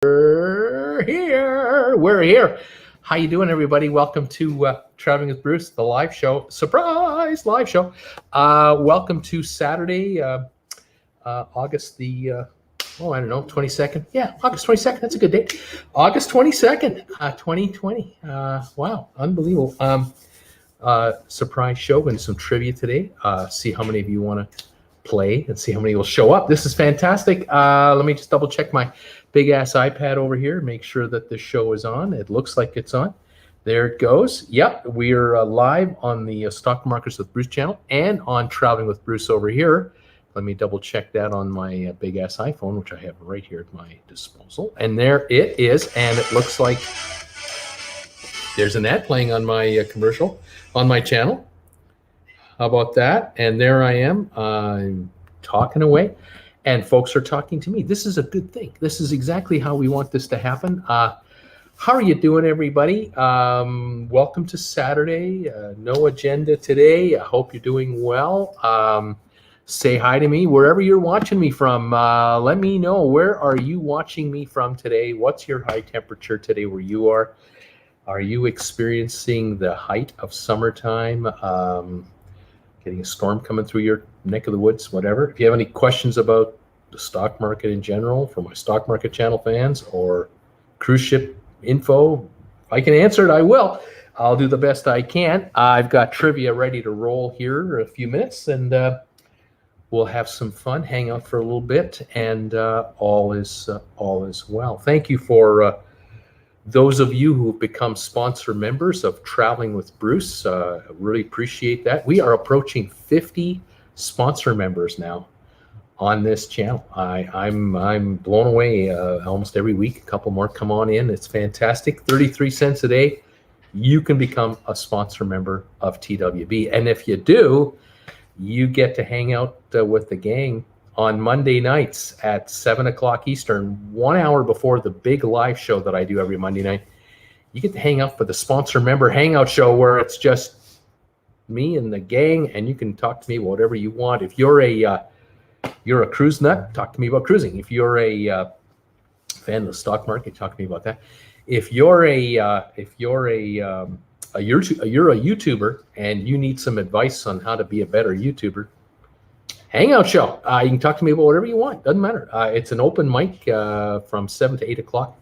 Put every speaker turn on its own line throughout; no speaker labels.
We're here. How you doing, everybody? Welcome to Traveling with Bruce, the live show. Surprise live show. Welcome to Saturday, August the 22nd. Yeah, August 22nd. That's a good date. August 22nd, 2020. Wow, unbelievable. Surprise show and some trivia today. See how many of you want to play and see how many will show up. This is fantastic. Let me just double check my big ass iPad over here, make sure that the show is on. It looks like it's on. There it goes. Yep, we're live on the Stock Markets with Bruce channel and on Traveling with Bruce over here. Let me double check that on my big ass iPhone, which I have right here at my disposal. And there it is. And it looks like there's an ad playing on my commercial on my channel. How about that? And there I am. I'm talking away. And folks are talking to me. This is a good thing. This is exactly how we want this to happen. How are you doing, everybody? Welcome to Saturday. No agenda today. I hope you're doing well. Say hi to me wherever you're watching me from. Let me know, where are you watching me from today? What's your high temperature today where you are? Are you experiencing the height of summertime? Getting a storm coming through your neck of the woods, whatever. If you have any questions about the stock market in general for my stock market channel fans or cruise ship info, if I can answer it, I will. I'll do the best I can. I've got trivia ready to roll here in a few minutes, and we'll have some fun, hang out for a little bit, and all is well. Thank you for those of you who have become sponsor members of Traveling with Bruce. Really appreciate that. We are approaching 50 sponsor members now on this channel. I'm blown away almost every week. A couple more come on in. It's fantastic. 33 cents a day. You can become a sponsor member of TWB. And if you do, you get to hang out with the gang on Monday nights at 7 o'clock Eastern, 1 hour before the big live show that I do every Monday night. You get to hang out for the sponsor member hangout show where it's just me and the gang, and you can talk to me whatever you want. If you're a cruise nut, talk to me about cruising. If you're a fan of the stock market, talk to me about that. If you're a YouTuber and you need some advice on how to be a better YouTuber, hangout show. You can talk to me about whatever you want. Doesn't matter. It's an open mic from 7 to 8 o'clock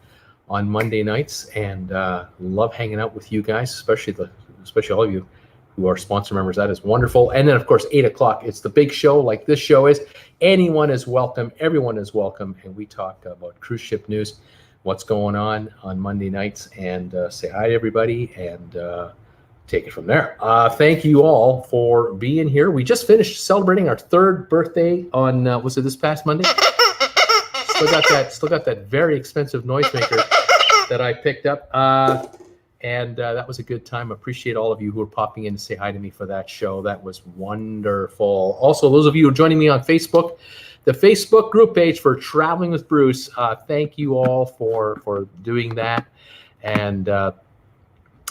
on Monday nights, and love hanging out with you guys, especially all of you who are sponsor members. That is wonderful. And then, of course, 8 o'clock. It's the big show, like this show is. Anyone is welcome. Everyone is welcome, and we talk about cruise ship news, what's going on Monday nights, and say hi to everybody and take it from there. Thank you all for being here. We just finished celebrating our third birthday on, was it this past Monday? Still got that very expensive noisemaker that I picked up. And that was a good time. Appreciate all of you who are popping in to say hi to me for that show. That was wonderful. Also, those of you who are joining me on Facebook, the Facebook group page for Traveling with Bruce, thank you all for doing that. And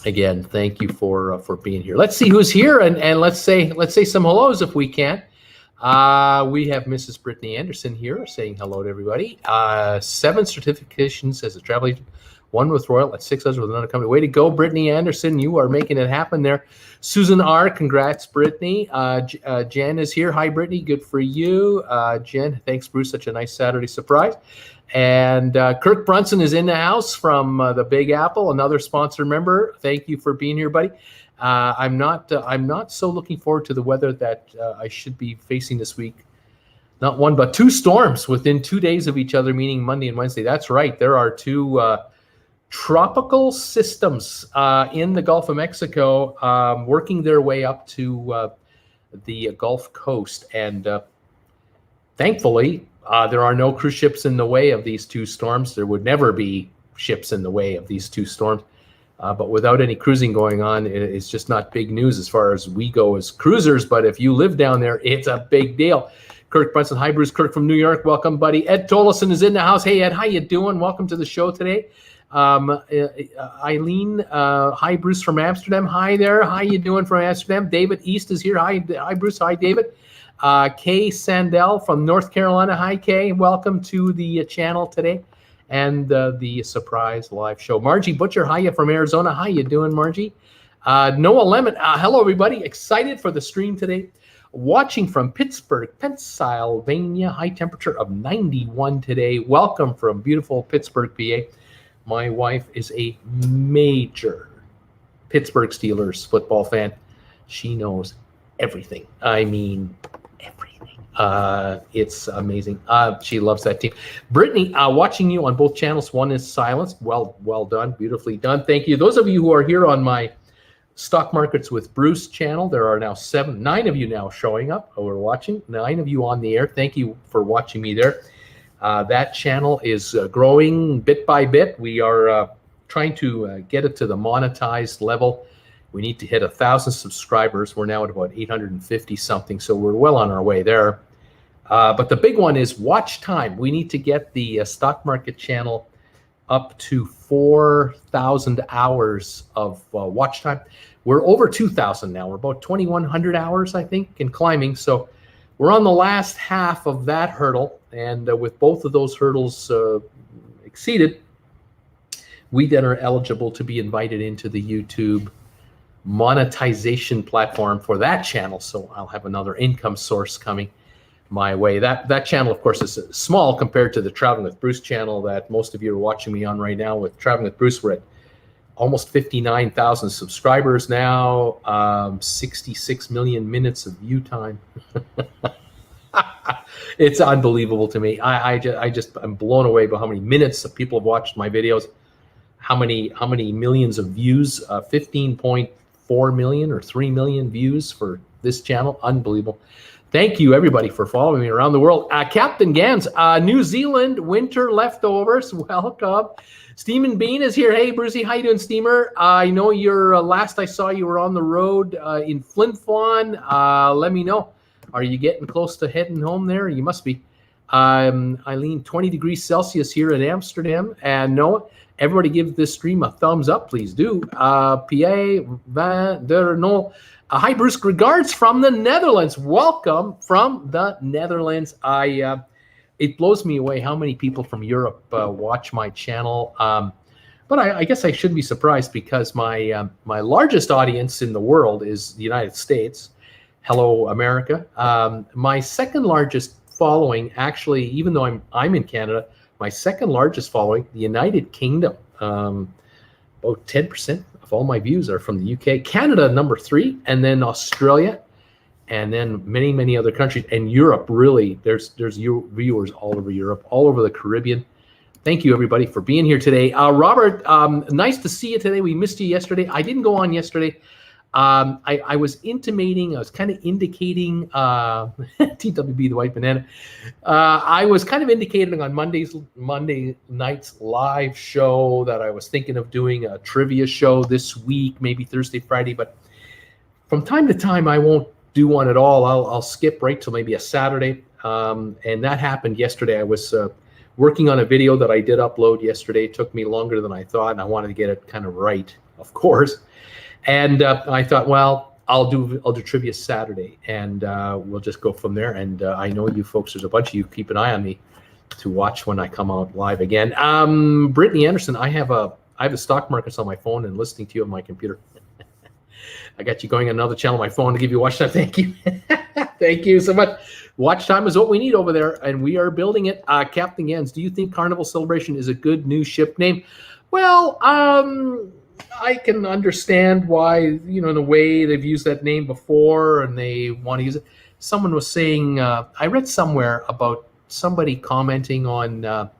again, thank you for being here. Let's see who's here, and let's say some hellos if we can. We have Mrs. Brittany Anderson here saying hello to everybody. 7 certifications as a travel agent, 1 with Royal, at 6 others with another company. Way to go, Brittany Anderson. You are making it happen there. Susan R., congrats, Brittany. Jen is here. Hi, Brittany. Good for you. Jen, thanks, Bruce. Such a nice Saturday surprise. And Kirk Brunson is in the house from the Big Apple, another sponsor member. Thank you for being here, buddy. I'm not so looking forward to the weather that I should be facing this week. Not 1, but 2 storms within 2 days of each other, meaning Monday and Wednesday. That's right. There are 2 tropical systems in the Gulf of Mexico working their way up to the Gulf Coast. And thankfully, there are no cruise ships in the way of these 2 storms. There would never be ships in the way of these 2 storms. But without any cruising going on, it's just not big news as far as we go as cruisers. But if you live down there, it's a big deal. Kirk Brunson, hi, Bruce. Kirk from New York. Welcome, buddy. Ed Tolleson is in the house. Hey, Ed, how you doing? Welcome to the show today. Eileen, hi, Bruce from Amsterdam. Hi there. How you doing from Amsterdam? David East is here. Hi, Bruce. Hi, David. Kay Sandell from North Carolina. Hi, Kay. Welcome to the channel today. and the surprise live show. Margie Butcher, hiya from Arizona. How you doing, Margie? Noah Lemon, hello everybody. Excited for the stream today. Watching from Pittsburgh, Pennsylvania. High temperature of 91 today. Welcome from beautiful Pittsburgh, PA. My wife is a major Pittsburgh Steelers football fan. She knows everything. I mean, everything. It's amazing. She loves that team. Brittany, watching you on both channels. One is Silence. Well done. Beautifully done. Thank you. Those of you who are here on my Stock Markets with Bruce channel, there are now 9 of you now showing up who are watching. 9 of you on the air. Thank you for watching me there. That channel is growing bit by bit. We are trying to get it to the monetized level. We need to hit 1,000 subscribers. We're now at about 850 something, so we're well on our way there. But the big one is watch time. We need to get the Stock Market channel up to 4,000 hours of watch time. We're over 2,000 now. We're about 2,100 hours, I think, and climbing. So we're on the last half of that hurdle. And with both of those hurdles exceeded, we then are eligible to be invited into the YouTube monetization platform for that channel. So I'll have another income source coming my way. That channel, of course, is small compared to the Traveling with Bruce channel that most of you are watching me on right now. With Traveling with Bruce, we're at almost 59,000 subscribers now, 66 million minutes of view time. It's unbelievable to me. I'm blown away by how many minutes of people have watched my videos, how many millions of views, 15.4 million or 3 million views for this channel. Unbelievable. Thank you, everybody, for following me around the world. Captain Gans, New Zealand winter leftovers. Welcome. Steamin' Bean is here. Hey, Brucey, how you doing, Steamer? I know you're last I saw you were on the road in Flin Flon. Let me know. Are you getting close to heading home there? You must be. Eileen, 20 degrees Celsius here in Amsterdam. And Noah, everybody give this stream a thumbs up, please do. Pierre Van der Nol. Hi, Bruce. Regards from the Netherlands. Welcome from the Netherlands. It blows me away how many people from Europe watch my channel. But I guess I shouldn't be surprised because my largest audience in the world is the United States. Hello, America. My second largest following, actually, even though I'm in Canada, my second largest following, the United Kingdom. About 10% of all my views are from the UK. Canada, number 3, and then Australia, and then many, many other countries. And Europe, really, there's viewers all over Europe, all over the Caribbean. Thank you, everybody, for being here today. Robert, nice to see you today. We missed you yesterday. I didn't go on yesterday. I was intimating, I was kind of indicating, TWB, the White Banana. I was kind of indicating on Monday night's live show that I was thinking of doing a trivia show this week, maybe Thursday, Friday, but from time to time, I won't do one at all. I'll skip right till maybe a Saturday. And that happened yesterday. I was working on a video that I did upload yesterday. It took me longer than I thought, and I wanted to get it kind of right, of course. And I thought, well, I'll do trivia Saturday, and we'll just go from there. And I know you folks, there's a bunch of you, keep an eye on me to watch when I come out live again. Brittany Anderson, I have a Stock Markets on my phone and listening to you on my computer. I got you going on another channel on my phone to give you watch time. Thank you. Thank you so much. Watch time is what we need over there, and we are building it. Captain Gans, do you think Carnival Celebration is a good new ship name? Well, I can understand why, in a way they've used that name before and they want to use it. Someone was saying, I read somewhere about somebody commenting on,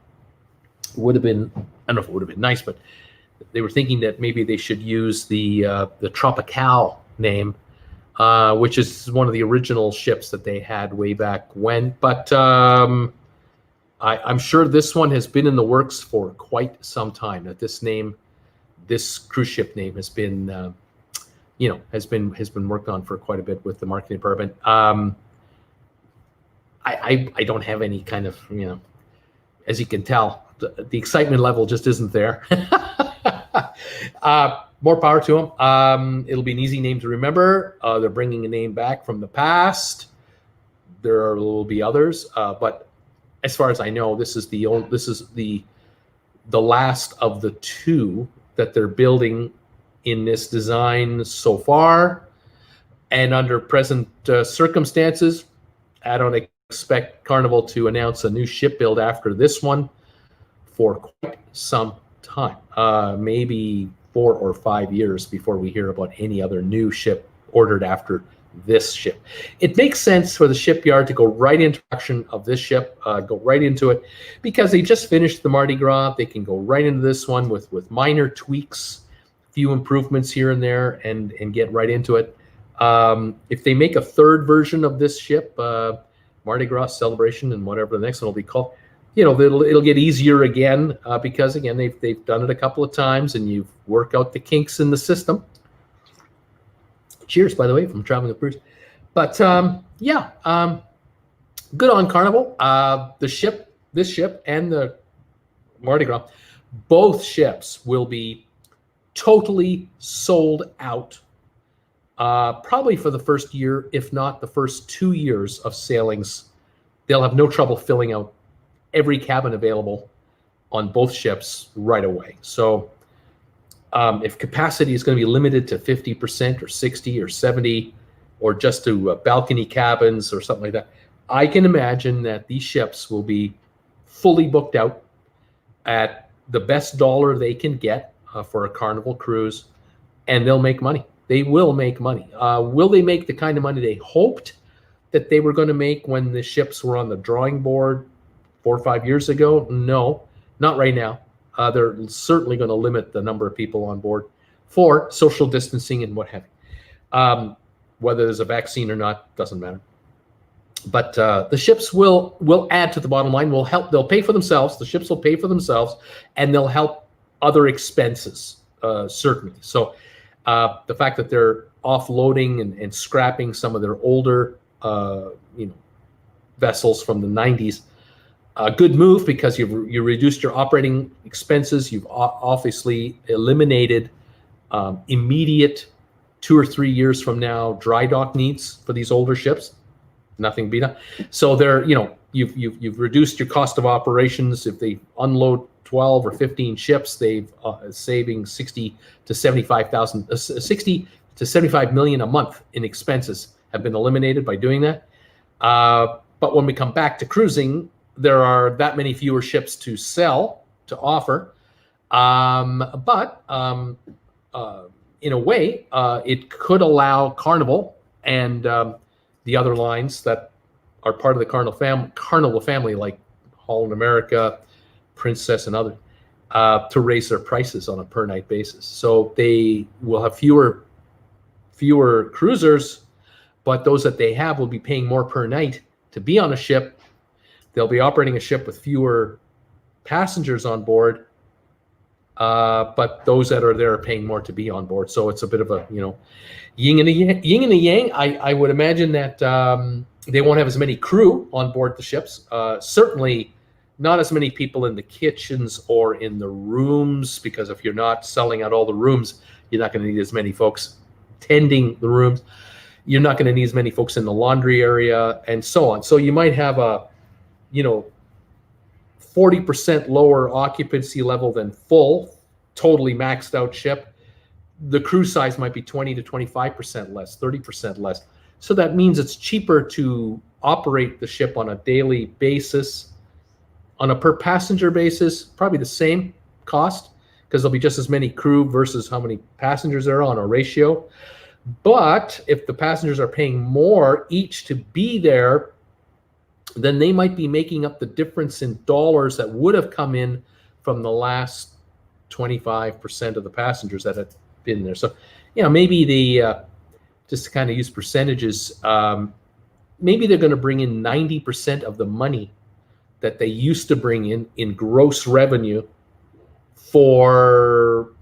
would have been, I don't know if it would have been nice, but they were thinking that maybe they should use the Tropical name, which is one of the original ships that they had way back when. But I'm sure this one has been in the works for quite some time, that this cruise ship name has been, has been worked on for quite a bit with the marketing department. I don't have any kind of, as you can tell, the excitement level just isn't there. More power to them. It'll be an easy name to remember. They're bringing a name back from the past. There will be others, but as far as I know, this is the the last of the two that they're building in this design so far. And under present circumstances, I don't expect Carnival to announce a new ship build after this one for quite some time, maybe 4 or 5 years before we hear about any other new ship ordered after this ship. It makes sense for the shipyard to go right into production of this ship, go right into it, because they just finished the Mardi Gras. They can go right into this one with minor tweaks, few improvements here and there, and get right into it. If they make a third version of this ship, Mardi Gras Celebration and whatever the next one will be called, it'll get easier again, because again they've done it a couple of times, and you work out the kinks in the system. Cheers, by the way, from Traveling with Bruce. But good on Carnival. This ship and the Mardi Gras, both ships will be totally sold out, probably for the first year, if not the first 2 years of sailings. They'll have no trouble filling out every cabin available on both ships right away. So if capacity is going to be limited to 50% or 60 or 70, or just to balcony cabins or something like that, I can imagine that these ships will be fully booked out at the best dollar they can get for a Carnival cruise, and they'll make money. They will make money. Will they make the kind of money they hoped that they were going to make when the ships were on the drawing board 4 or 5 years ago? No, not right now. They're certainly going to limit the number of people on board for social distancing and what have you. Whether there's a vaccine or not doesn't matter. But the ships will add to the bottom line. Will help. They'll pay for themselves. The ships will pay for themselves, and they'll help other expenses, certainly. So the fact that they're offloading and scrapping some of their older vessels from the 90s. A good move, because you reduced your operating expenses. You've obviously eliminated immediate 2 or 3 years from now dry dock needs for these older ships. Nothing be done. So you've reduced your cost of operations. If they unload 12 or 15 ships, they've saving 60 to 75 million a month in expenses have been eliminated by doing that. But when we come back to cruising, there are that many fewer ships to sell, to offer. But in a way, it could allow Carnival and the other lines that are part of the Carnival family, like Holland America, Princess, and others, to raise their prices on a per night basis. So they will have fewer cruisers, but those that they have will be paying more per night to be on a ship. They'll be operating a ship with fewer passengers on board, but those that are there are paying more to be on board. So it's a bit of a yin and a yang. I would imagine that they won't have as many crew on board the ships. Certainly not as many people in the kitchens or in the rooms, because if you're not selling out all the rooms, you're not going to need as many folks tending the rooms. You're not going to need as many folks in the laundry area, and so on. So you might have a 40% lower occupancy level than full, totally maxed out ship. The crew size might be 20 to 25% less, 30% less. So that means it's cheaper to operate the ship on a daily basis. On a per passenger basis, probably the same cost, because there'll be just as many crew versus how many passengers there are on a ratio. But if the passengers are paying more each to be there, then they might be making up the difference in dollars that would have come in from the last 25% of the passengers that had been there. So, maybe just to kind of use percentages, maybe they're going to bring in 90% of the money that they used to bring in gross revenue for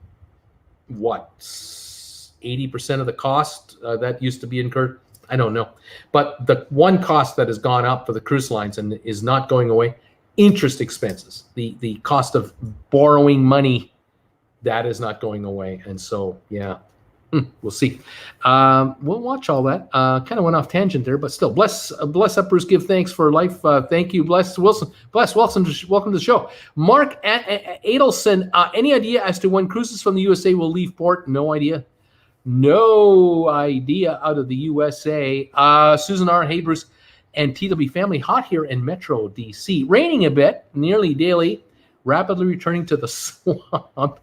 80% of the cost that used to be incurred. I don't know. But the one cost that has gone up for the cruise lines and is not going away, interest expenses, the cost of borrowing money, that is not going away. And so, We'll see. We'll watch all that. Kind of went off tangent there, but still, bless up, Bruce. Give thanks for life. Thank you, bless Wilson. Bless welcome to the show. Mark Adelson. Any idea as to when cruises from the USA will leave port? No idea. No idea out of the USA. Susan R. Hey, Bruce and TW family. Hot here in Metro DC. Raining a bit, nearly daily. Rapidly returning to the swamp.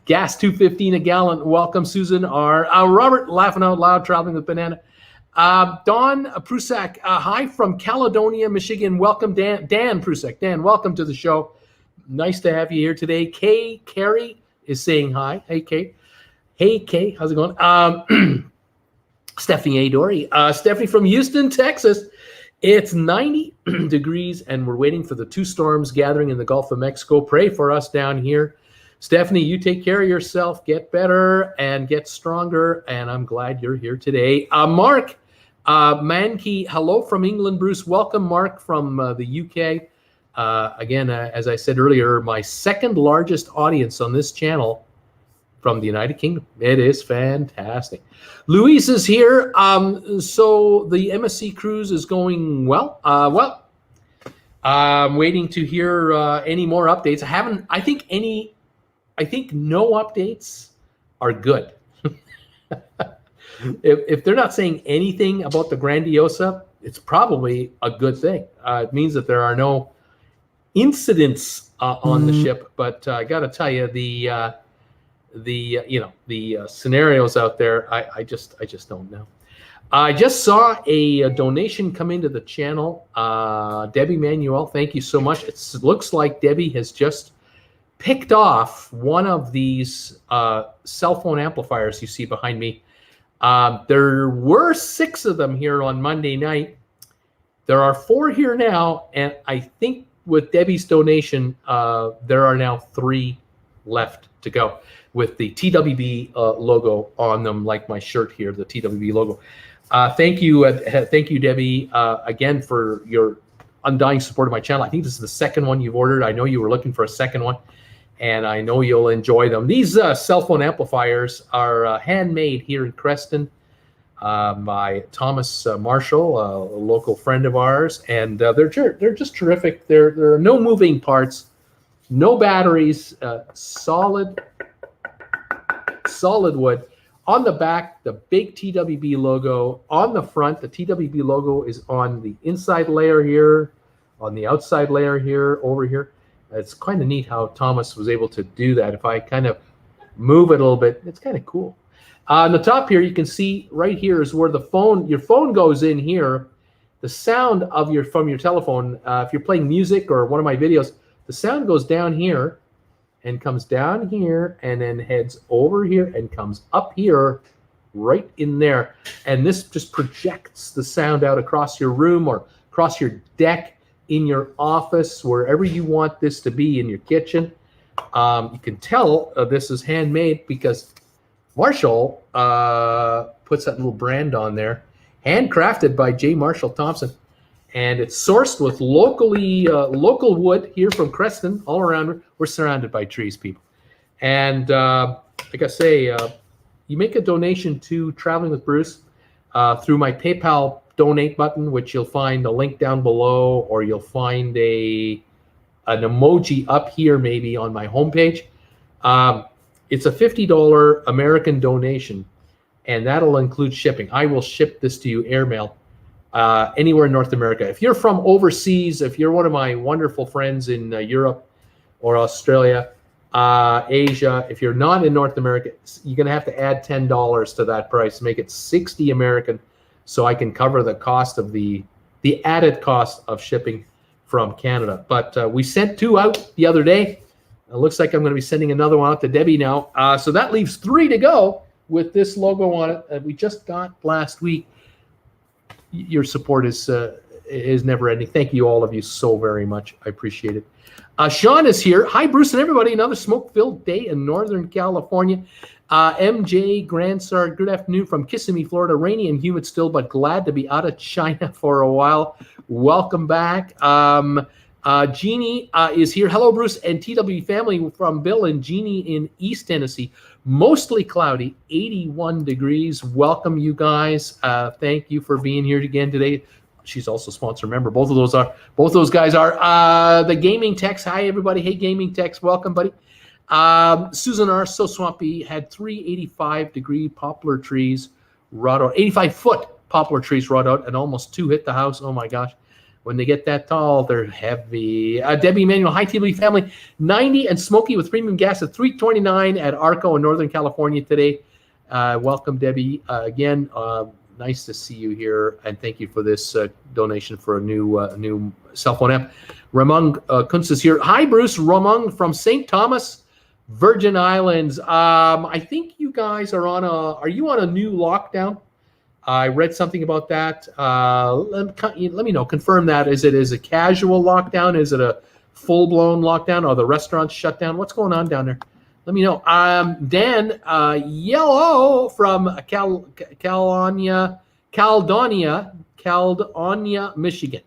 Gas $2.15 a gallon. Welcome, Susan R. Robert, laughing out loud, traveling with banana. Don Prusak, hi from Caledonia, Michigan. Welcome, Dan Prusak. Dan, welcome to the show. Nice to have you here today. Kay Carey is saying hi. Hey, Kay. Hey, Kay. How's it going? Stephanie A. Dory. Stephanie from Houston, Texas. It's 90 degrees, and we're waiting for the two storms gathering in the Gulf of Mexico. Pray for us down here. Stephanie, you take care of yourself, get better and get stronger, and I'm glad you're here today. Mark Mankey, hello from England, Bruce. Welcome, Mark, from the UK. Again, as I said earlier, my second largest audience on this channel from the United Kingdom. It is fantastic. Luis is here. So the MSC cruise is going well. I'm waiting to hear any more updates. I think no updates are good. if they're not saying anything about the Grandiosa, it's probably a good thing. It means that there are no incidents on the ship. But I got to tell you, the scenarios out there, I just don't know. I just saw a donation come into the channel. Debbie Manuel, thank you so much. It looks like Debbie has just picked off one of these cell phone amplifiers you see behind me. There were 6 of them here on Monday night. There are 4 here now, and I think with Debbie's donation, there are now 3 left to go with the TWB logo on them, like my shirt here, the TWB logo. Thank you, Debbie, again for your undying support of my channel. I think this is the second one you've ordered. I know you were looking for a second one, and I know you'll enjoy them. These cell phone amplifiers are handmade here in Creston by Thomas Marshall, a local friend of ours, and they're just terrific. There are no moving parts, no batteries, solid wood. On the back, the big TWB logo. On the front, the TWB logo is on the inside layer here, on the outside layer here, over here. It's kind of neat how Thomas was able to do that. If I kind of move it a little bit, it's kind of cool. On the top here, you can see right here is where your phone goes in here. The sound from your telephone, if you're playing music or one of my videos, the sound goes down here and comes down here and then heads over here and comes up here right in there. And this just projects the sound out across your room or across your deck, in your office, wherever you want this to be, in your kitchen. You can tell this is handmade because Marshall puts that little brand on there. Handcrafted by J. Marshall Thompson. And it's sourced with local wood here from Creston, all around. We're surrounded by trees, people. And like I say, you make a donation to Traveling with Bruce through my PayPal donate button, which you'll find a link down below, or you'll find an emoji up here maybe on my homepage. It's a $50 American donation, and that'll include shipping. I will ship this to you airmail anywhere in North America. If you're from overseas, if you're one of my wonderful friends in Europe or Australia, Asia, if you're not in North America, you're going to have to add $10 to that price, make it $60 American, so I can cover the cost of the added cost of shipping from Canada. But we sent 2 out the other day. It looks like I'm going to be sending another one out to Debbie now. So that leaves 3 to go with this logo on it that we just got last week. Your support is never ending. Thank you, all of you, so very much. I appreciate it. Sean is here. Hi, Bruce and everybody. Another smoke-filled day in Northern California. MJ Grandsar, good afternoon from Kissimmee, Florida. Rainy and humid still, but glad to be out of China for a while. Welcome back. Jeannie is here. Hello, Bruce and TW family, from Bill and Jeannie in East Tennessee. Mostly cloudy, 81 degrees. Welcome, you guys. Thank you for being here again today. She's also a sponsor member. Both those guys are. The Gaming Tex. Hi, everybody. Hey, Gaming Tex. Welcome, buddy. Susan R. So swampy. Had 385-degree poplar trees rot out. 85-foot poplar trees rot out, and almost 2 hit the house. Oh my gosh. When they get that tall, they're heavy. Debbie Manuel, hi TW family. 90 and smoky with premium gas at $3.29 at Arco in Northern California today. Welcome, Debbie. Again, nice to see you here, and thank you for this donation for a new cell phone app. Ramon Kunz is here. Hi, Bruce. Ramon from St. Thomas, Virgin Islands. I think you guys are on are you on a new lockdown? I read something about that. Let me know. Confirm that. Is it a casual lockdown? Is it a full-blown lockdown? Are the restaurants shut down? What's going on down there? Let me know. Dan Yellow from Caledonia, Michigan.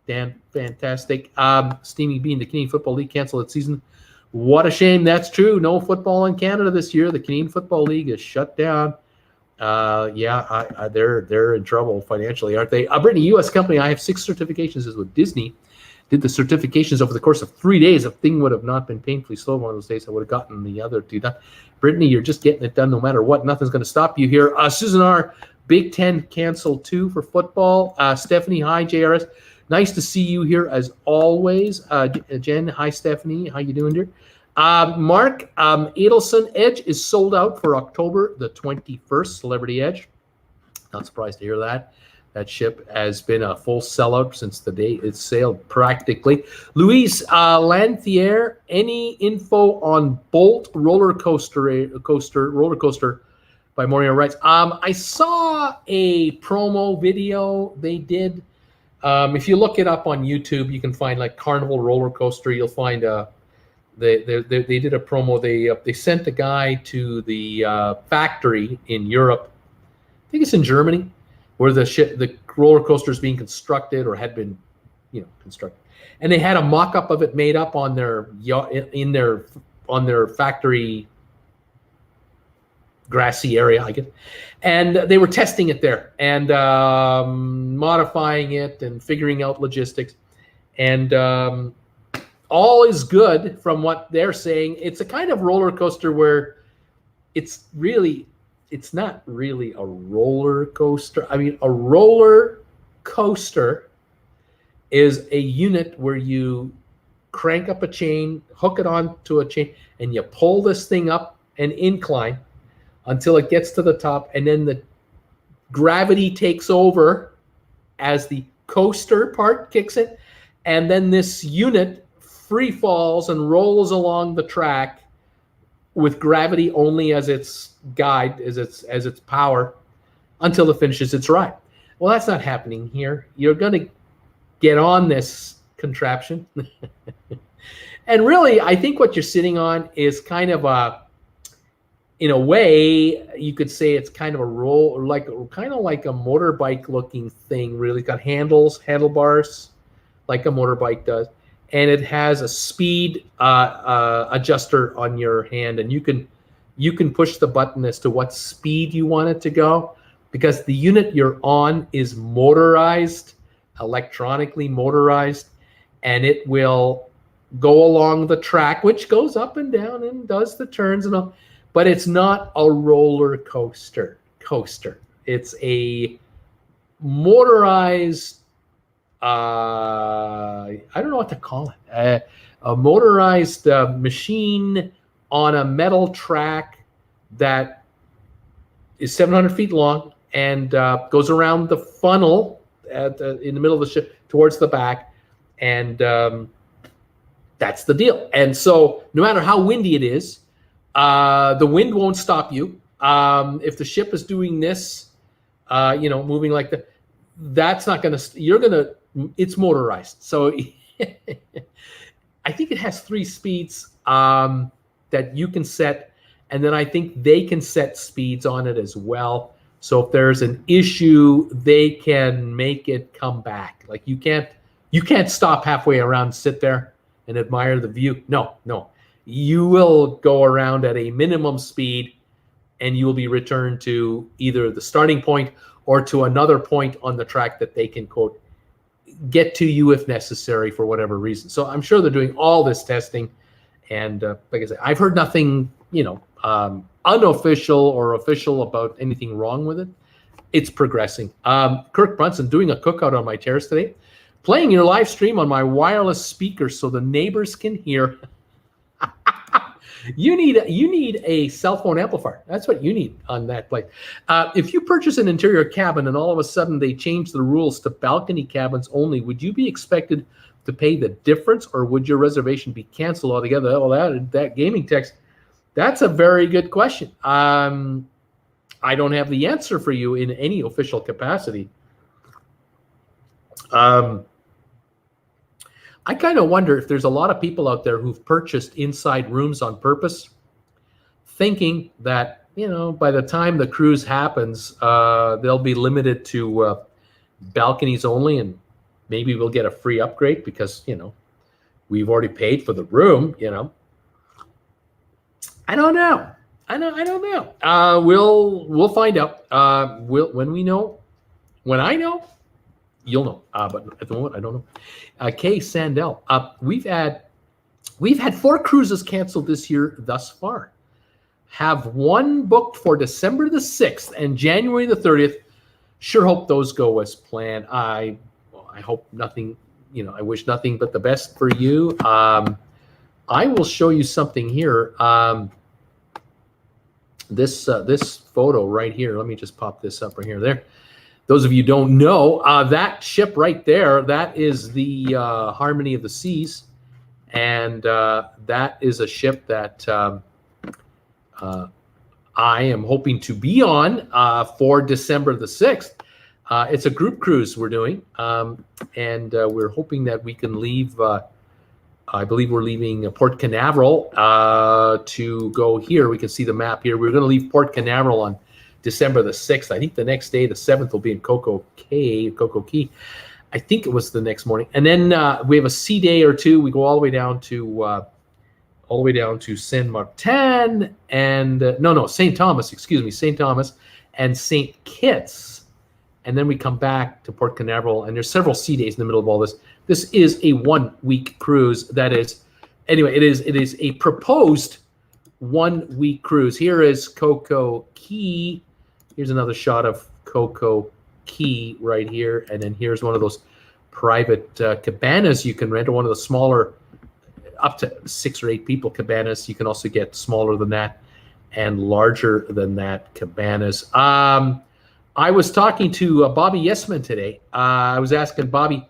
Dan, fantastic. Steamy Bean, the Canadian Football League canceled its season. What a shame. That's true. No football in Canada this year. The Canadian Football League is shut down. They're in trouble financially, aren't they? Brittany, U.S. company. I have 6 certifications. Is with Disney. Did the certifications over the course of 3 days. If thing would have not been painfully slow one of those days, I would have gotten the other 2 done. Brittany, you're just getting it done no matter what. Nothing's going to stop you here. Susan R. Big Ten canceled 2 for football. Stephanie, hi JRS. Nice to see you here as always. Jen, hi Stephanie. How you doing, dear? Mark Adelson, Edge is sold out for October the 21st, Celebrity Edge. Not surprised to hear that. That ship has been a full sellout since the day it sailed practically. Louise Lanthier, any info on Bolt roller coaster by Mario Rights? I saw a promo video they did. If you look it up on YouTube, you can find like Carnival roller coaster. You'll find They did a promo. They sent a guy to the factory in Europe. I think it's in Germany, where the roller coaster is being constructed or had been, constructed, and they had a mock-up of it made up on their factory grassy area, I guess, and they were testing it there and modifying it and figuring out logistics, and all is good from what they're saying. It's a kind of roller coaster where it's not really a roller coaster. I mean, a roller coaster is a unit where you crank up a chain, hook it onto a chain, and you pull this thing up an incline until it gets to the top, and then the gravity takes over as the coaster part kicks in, and then this unit free falls and rolls along the track with gravity only as its guide, as its power, until it finishes its ride. Well, that's not happening here. You're going to get on this contraption, and really, I think what you're sitting on is kind of in a way, you could say it's kind of a like a motorbike looking thing. Really, it's got handlebars, like a motorbike does. And it has a speed adjuster on your hand, and you can push the button as to what speed you want it to go, because the unit you're on is motorized, electronically motorized, and it will go along the track, which goes up and down and does the turns and all. But it's not a roller coaster. It's a motorized. I don't know what to call it. A motorized machine on a metal track that is 700 feet long and goes around the funnel in the middle of the ship towards the back, and that's the deal. And so, no matter how windy it is, the wind won't stop you. If the ship is doing this, moving like that, that's not going to. It's motorized. So I think it has 3 speeds that you can set. And then I think they can set speeds on it as well. So if there's an issue, they can make it come back. Like, you can't You can't stop halfway around, sit there and admire the view. No. You will go around at a minimum speed, and you will be returned to either the starting point or to another point on the track that they can, quote, get to you if necessary for whatever reason. So I'm sure they're doing all this testing. And like I said, I've heard nothing, unofficial or official about anything wrong with it. It's progressing. Kirk Brunson doing a cookout on my terrace today, playing your live stream on my wireless speaker so the neighbors can hear. You need a cell phone amplifier. That's what you need on that place. If you purchase an interior cabin and all of a sudden they change the rules to balcony cabins only, would you be expected to pay the difference, or would your reservation be canceled altogether? Well, that gaming text, that's a very good question. I don't have the answer for you in any official capacity. I kind of wonder if there's a lot of people out there who've purchased inside rooms on purpose, thinking that, by the time the cruise happens, they'll be limited to balconies only, and maybe we'll get a free upgrade because, we've already paid for the room, I don't know. I don't know. We'll find out. When I know, you'll know. But at the moment, I don't know. Kay Sandell, we've had 4 cruises canceled this year thus far. Have one booked for December the 6th and January the 30th. Sure hope those go as planned. I hope nothing, I wish nothing but the best for you. I will show you something here. This photo right here. Let me just pop this up right here. There. Those of you who don't know, that ship right there, that is the Harmony of the Seas. And that is a ship that I am hoping to be on for December the 6th. It's a group cruise we're doing. And we're hoping that we can leave, I believe we're leaving Port Canaveral to go here. We can see the map here. We're going to leave Port Canaveral on December the 6th. I think the next day, the 7th, will be in Coco Key. I think it was the next morning. And then we have a sea day or two. We go all the way down to Saint Martin and St. Thomas, St. Thomas and St. Kitts. And then we come back to Port Canaveral, and there's several sea days in the middle of all this. This is a 1-week cruise. That is, anyway, it is a proposed 1-week cruise. Here is Coco Key. Here's another shot of Coco Key right here. And then here's one of those private cabanas you can rent, or one of the smaller, up to 6 or 8 people cabanas. You can also get smaller than that and larger than that cabanas. I was talking to Bobby Yesman today. I was asking Bobby,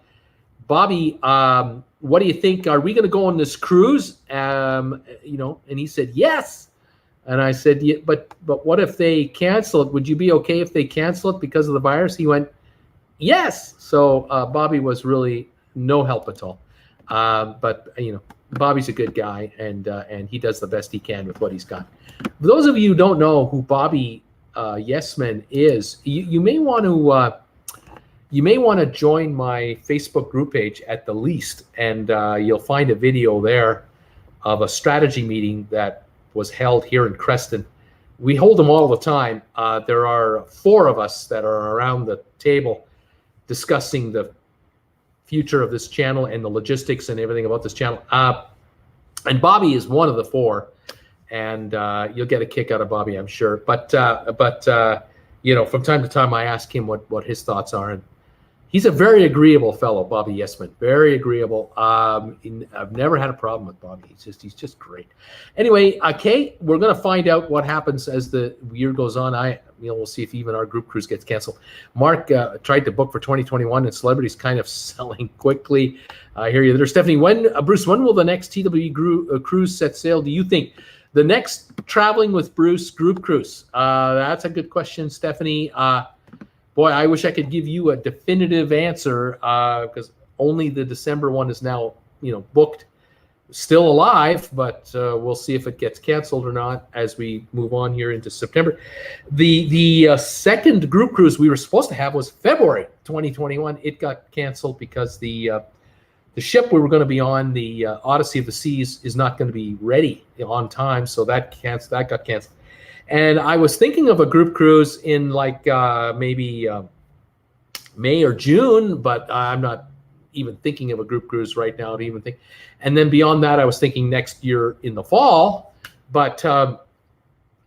what do you think? Are we going to go on this cruise? And he said, yes. And I said, yeah, but what if they cancel it? Would you be okay if they cancel it because of the virus? He went, yes. So Bobby was really no help at all. But Bobby's a good guy, and he does the best he can with what he's got. For those of you who don't know who Bobby Yesman is, you may want to join my Facebook group page at the least, and you'll find a video there of a strategy meeting that was held here in Creston. We hold them all the time. There are 4 of us that are around the table discussing the future of this channel and the logistics and everything about this channel. And Bobby is one of the 4, and you'll get a kick out of Bobby, I'm sure. But from time to time, I ask him what his thoughts are, and he's a very agreeable fellow, Bobby Yesman. Very agreeable. I've never had a problem with Bobby. He's just great. Anyway, Kay, we're going to find out what happens as the year goes on. We'll see if even our group cruise gets canceled. Mark tried to book for 2021, and Celebrity's kind of selling quickly. I hear you there, Stephanie. Bruce, when will the next TW cruise set sail, do you think? The next Traveling with Bruce group cruise. That's a good question, Stephanie. Boy, I wish I could give you a definitive answer because only the December one is now, booked, still alive, but we'll see if it gets canceled or not as we move on here into September. The second group cruise we were supposed to have was February 2021. It got canceled because the the ship we were going to be on, the Odyssey of the Seas, is not going to be ready on time, so that got canceled. And I was thinking of a group cruise in like maybe May or June, but I'm not even thinking of a group cruise right now to even think. And then beyond that, I was thinking next year in the fall. But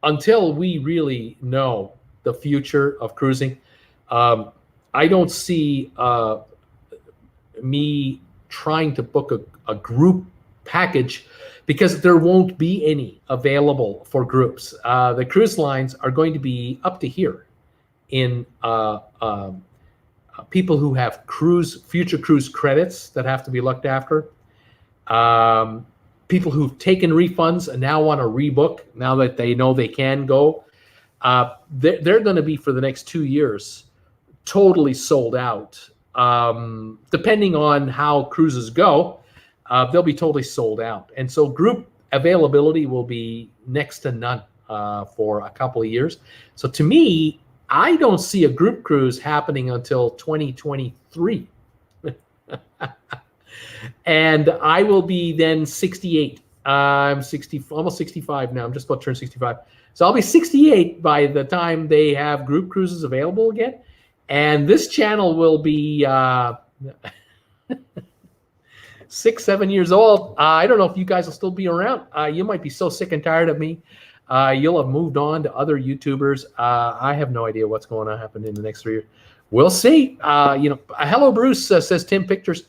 until we really know the future of cruising, I don't see me trying to book a group package, because there won't be any available for groups. The cruise lines are going to be up to here in people who have future cruise credits that have to be looked after. People who've taken refunds and now want to rebook now that they know they can go. They're going to be, for the next 2 years, totally sold out. Depending on how cruises go, they'll be totally sold out. And so group availability will be next to none for a couple of years. So to me, I don't see a group cruise happening until 2023. And I will be then 68. I'm 60, almost 65 now. I'm just about to turn 65. So I'll be 68 by the time they have group cruises available again. And this channel will be 6, 7 years old. I don't know if you guys will still be around. You might be so sick and tired of me. You'll have moved on to other YouTubers. I have no idea what's going to happen in the next 3 years. We'll see. Hello, Bruce, says Tim Pictures.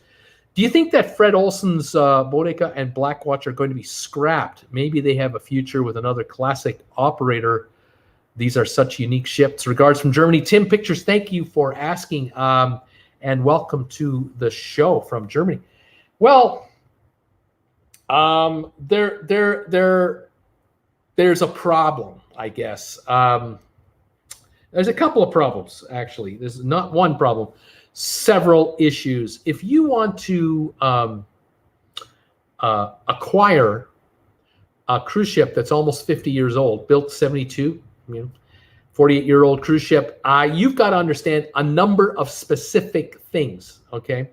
Do you think that Fred Olsen's Bodega and Blackwatch are going to be scrapped? Maybe they have a future with another classic operator. These are such unique ships. Regards from Germany. Tim Pictures, thank you for asking, and welcome to the show from Germany. Well, there's a problem, I guess. There's a couple of problems, actually. There's not one problem, several issues. If you want to acquire a cruise ship that's almost 50 years old, built 72, 48-year-old cruise ship, you've got to understand a number of specific things, okay?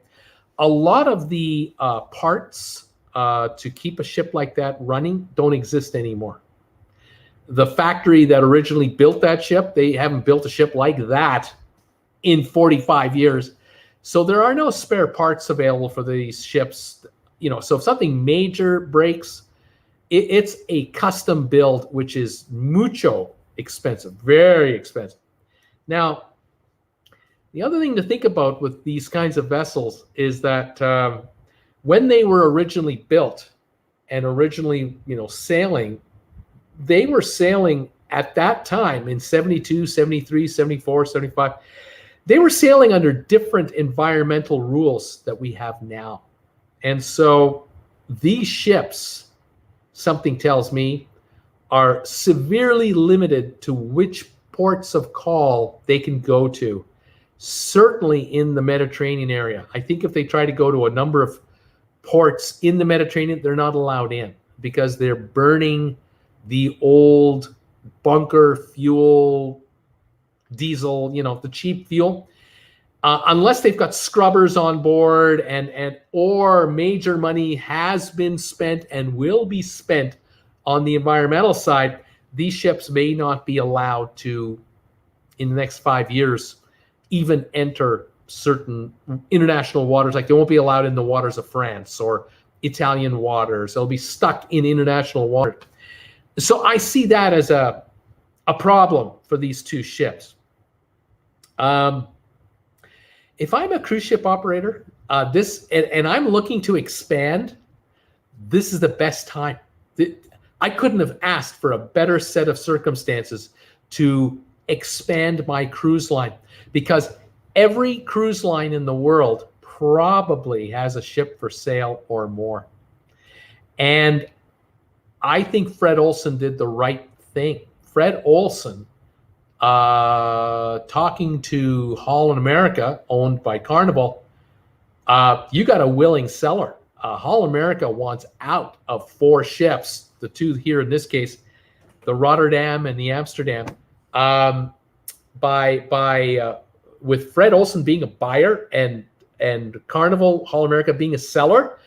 A lot of the parts to keep a ship like that running don't exist anymore. The factory that originally built that ship, they haven't built a ship like that in 45 years. So there are no spare parts available for these ships. So if something major breaks, it's a custom build, which is mucho expensive, very expensive. Now, the other thing to think about with these kinds of vessels is that when they were originally built and originally, sailing, they were sailing at that time in 72, 73, 74, 75. They were sailing under different environmental rules that we have now. And so these ships, something tells me, are severely limited to which ports of call they can go to, certainly in the Mediterranean area. I think if they try to go to a number of ports in the Mediterranean, they're not allowed in because they're burning the old bunker fuel, diesel, the cheap fuel, unless they've got scrubbers on board or major money has been spent and will be spent on the environmental side. These ships may not be allowed to, in the next 5 years, even enter certain international waters. Like they won't be allowed in the waters of France or Italian waters. They'll be stuck in international water. So I see that as a problem for these two ships. If I'm a cruise ship operator, and I'm looking to expand, this is the best time. I couldn't have asked for a better set of circumstances to expand my cruise line, because every cruise line in the world probably has a ship for sale or more. And I think Fred Olsen did the right thing. Fred Olsen, talking to Holland America, owned by Carnival, you got a willing seller. Holland America wants out of 4 ships, the 2 here in this case, the Rotterdam and the Amsterdam, with Fred Olsen being a buyer and and Carnival, Holland America being a seller,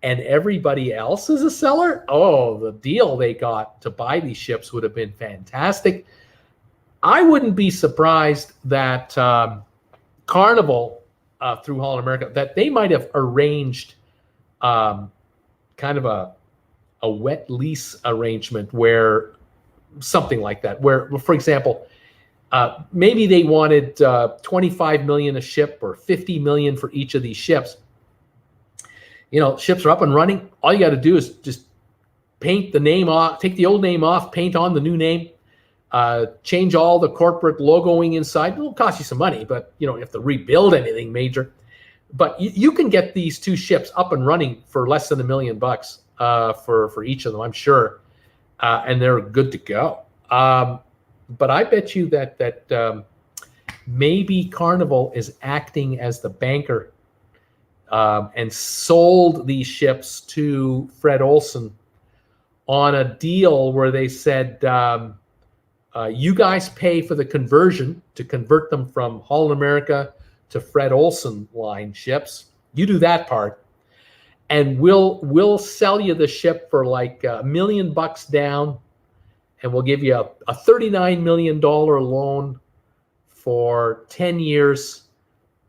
and everybody else is a seller, oh, the deal they got to buy these ships would have been fantastic. I wouldn't be surprised that Carnival, through Holland America, that they might have arranged kind of a wet lease arrangement where something like that, where, for example, maybe they wanted 25 million a ship or 50 million for each of these ships. Ships are up and running. All you got to do is just paint the name off, take the old name off, paint on the new name, change all the corporate logoing inside. It'll cost you some money, but you have to rebuild anything major. But you can get these two ships up and running for less than $1 million for each of them, I'm sure, and they're good to go. But I bet you that maybe Carnival is acting as the banker and sold these ships to Fred Olsen on a deal where they said, you guys pay for the conversion to convert them from Holland America to Fred Olsen line ships. You do that part, and we'll sell you the ship for like $1 million down, and we'll give you a $39 million loan for 10 years.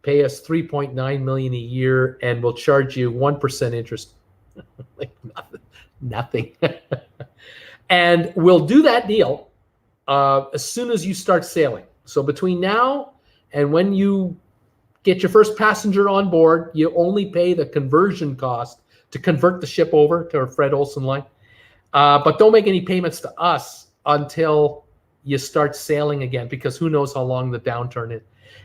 Pay us $3.9 million a year, and we'll charge you 1% interest. Like nothing. And we'll do that deal as soon as you start sailing. So between now and when you get your first passenger on board, you only pay the conversion cost to convert the ship over to a Fred Olsen line. But don't make any payments to us until you start sailing again, because who knows how long the downturn is.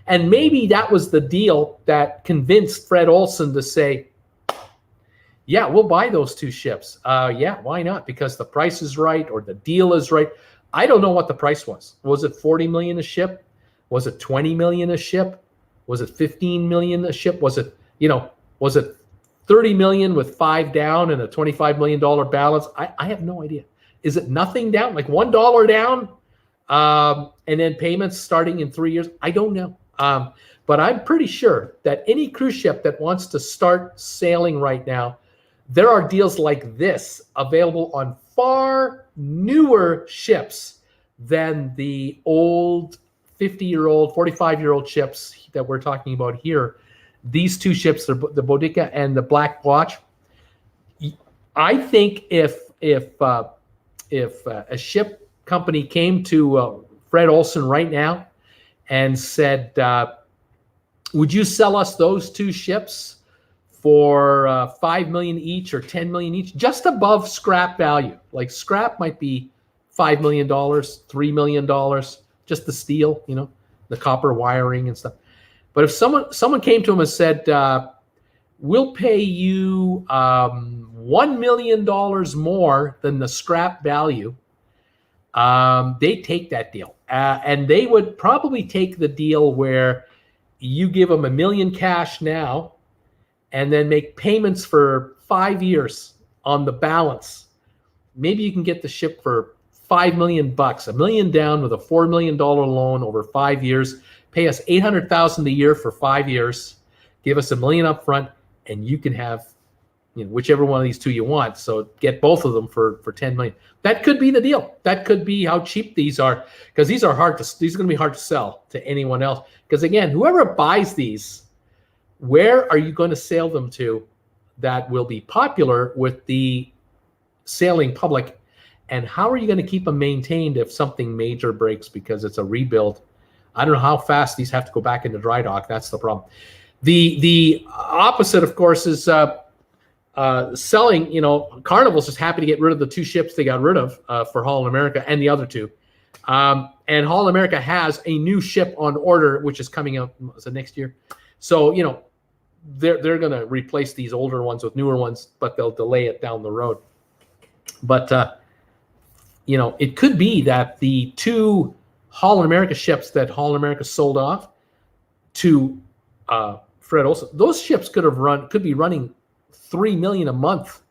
And maybe that was the deal that convinced Fred Olsen to say, yeah, we'll buy those two ships. Yeah, why not? Because the price is right, or the deal is right. I don't know what the price was. Was it 40 million a ship? Was it 20 million a ship? Was it 15 million a ship? Was it 30 million with 5 down and a $25 million balance? I have no idea. Is it nothing down, like $1 down? And then payments starting in 3 years? I don't know. But I'm pretty sure that any cruise ship that wants to start sailing right now, there are deals like this available on far newer ships than the old 50-year-old, 45-year-old ships that we're talking about here. These two ships, the Boudica and the Black Watch. I think if a ship company came to Fred Olsen right now and said, would you sell us those two ships for $5 million each or $10 million each, just above scrap value? Like scrap might be $5 million, $3 million, just the steel, the copper wiring and stuff. But if someone came to him and said, we'll pay you $1 million more than the scrap value, they take that deal. And they would probably take the deal where you give them $1 million cash now and then make payments for 5 years on the balance. Maybe you can get the ship for $5 million, $1 million down with a $4 million loan over 5 years. Pay us $800,000 a year for 5 years. Give us $1 million up front, and you can have whichever one of these two you want. So get both of them for $10 million. That could be the deal. That could be how cheap these are, because these are going to be hard to sell to anyone else. Because again, whoever buys these, where are you going to sail them to that will be popular with the sailing public? And how are you going to keep them maintained if something major breaks because it's a rebuild? I don't know how fast these have to go back into dry dock. That's the problem. The opposite, of course, is selling. Carnival's just happy to get rid of the two ships they got rid of for Holland America and the other two. And Holland America has a new ship on order, which is coming out next year. So, they're going to replace these older ones with newer ones, but they'll delay it down the road. But, it could be that the two Holland America ships that Holland America sold off to Fred Olsen, those ships could be running $3 million a month,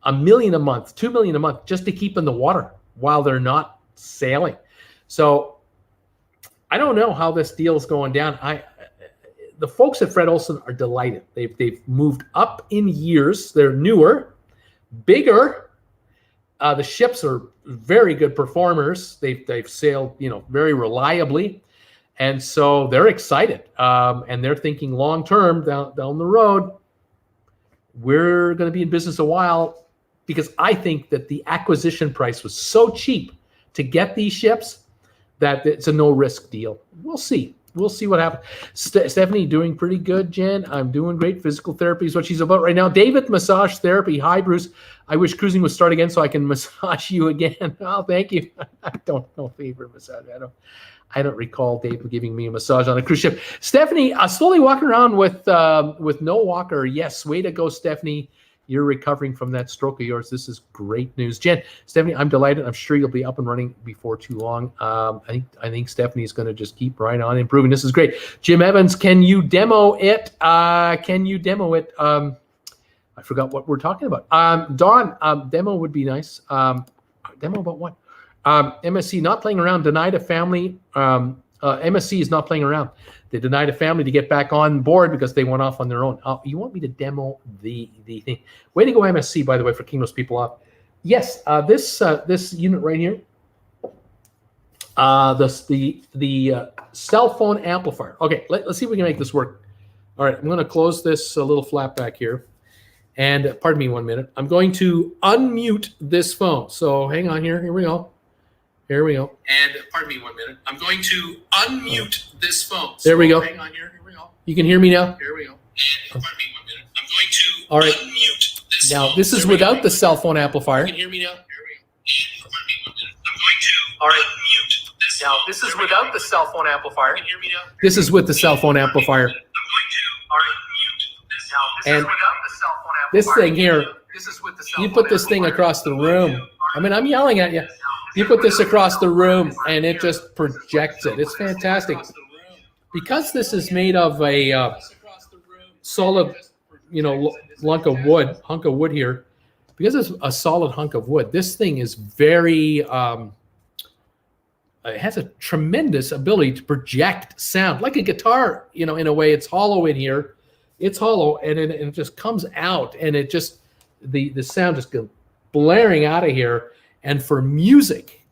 $1 million a month, $2 million a month, just to keep in the water while they're not sailing. So I don't know how this deal is going down. the folks at Fred Olsen are delighted. They've moved up in years. They're newer, bigger. The ships are very good performers. They've sailed, very reliably, and so they're excited. And they're thinking long term down the road. We're going to be in business a while, because I think that the acquisition price was so cheap to get these ships that it's a no risk deal. We'll see. We'll see what happens. Stephanie, doing pretty good, Jen. I'm doing great. Physical therapy is what she's about right now. David, massage therapy. Hi, Bruce. I wish cruising would start again so I can massage you again. Oh, thank you. I don't know favorite massage. I don't recall David giving me a massage on a cruise ship. Stephanie, slowly walking around with no walker. Yes, way to go, Stephanie. You're recovering from that stroke of yours. This is great news. Stephanie, I'm delighted. I'm sure you'll be up and running before too long. I think Stephanie's going to just keep right on improving. This is great. Jim Evans, can you demo it? I forgot what we're talking about. Dawn, demo would be nice. Demo about what? MSC not playing around. Denied a family. MSC is not playing around. They denied a family to get back on board because they went off on their own. You want me to demo the thing? Way to go, MSC, by the way, for kicking those people off. Yes, this unit right here, the cell phone amplifier. Okay, let's see if we can make this work. All right, I'm going to close this little flap back here. And pardon me 1 minute. I'm going to unmute this phone. So hang on here. Here we go. Here we go. And pardon me 1 minute. I'm going to unmute this phone. There we go. Hang on here. Here we go. You can hear me now? Here we go. And pardon me 1 minute. I'm going to unmute this phone. Now, this is without the cell phone amplifier. You can hear me now? Here we go. And pardon me 1 minute. I'm going to unmute this phone. Now, this is without the cell phone amplifier. You can hear me now? This is with the cell phone amplifier. I'm going to unmute this phone. Now, this is without the cell phone amplifier. This thing here, you put this thing across the room. I mean, I'm yelling at you. You put this across the room, and it just projects it. It's fantastic. Because this is made of a solid, hunk of wood here. Because it's a solid hunk of wood, this thing is very. It has a tremendous ability to project sound, like a guitar. In a way, it's hollow in here. It's hollow, and it just comes out, and it just the sound just goes blaring out of here. And for music,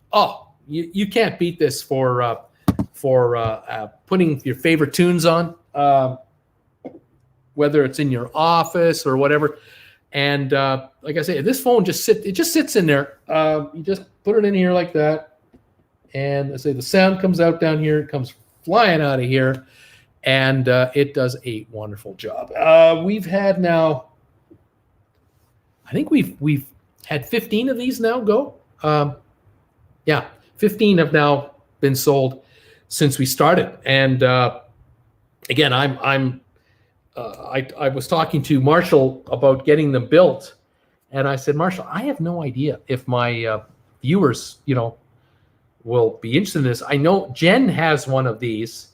you can't beat this for putting your favorite tunes on, whether it's in your office or whatever. And like I say, this phone just sits in there. You just put it in here like that, and I say the sound comes out down here. It comes flying out of here, and it does a wonderful job. We've had now, I think we've had 15 of these now go. 15 have now been sold since we started. And again, I was talking to Marshall about getting them built, and I said, Marshall, I have no idea if my viewers, will be interested in this. I know Jen has one of these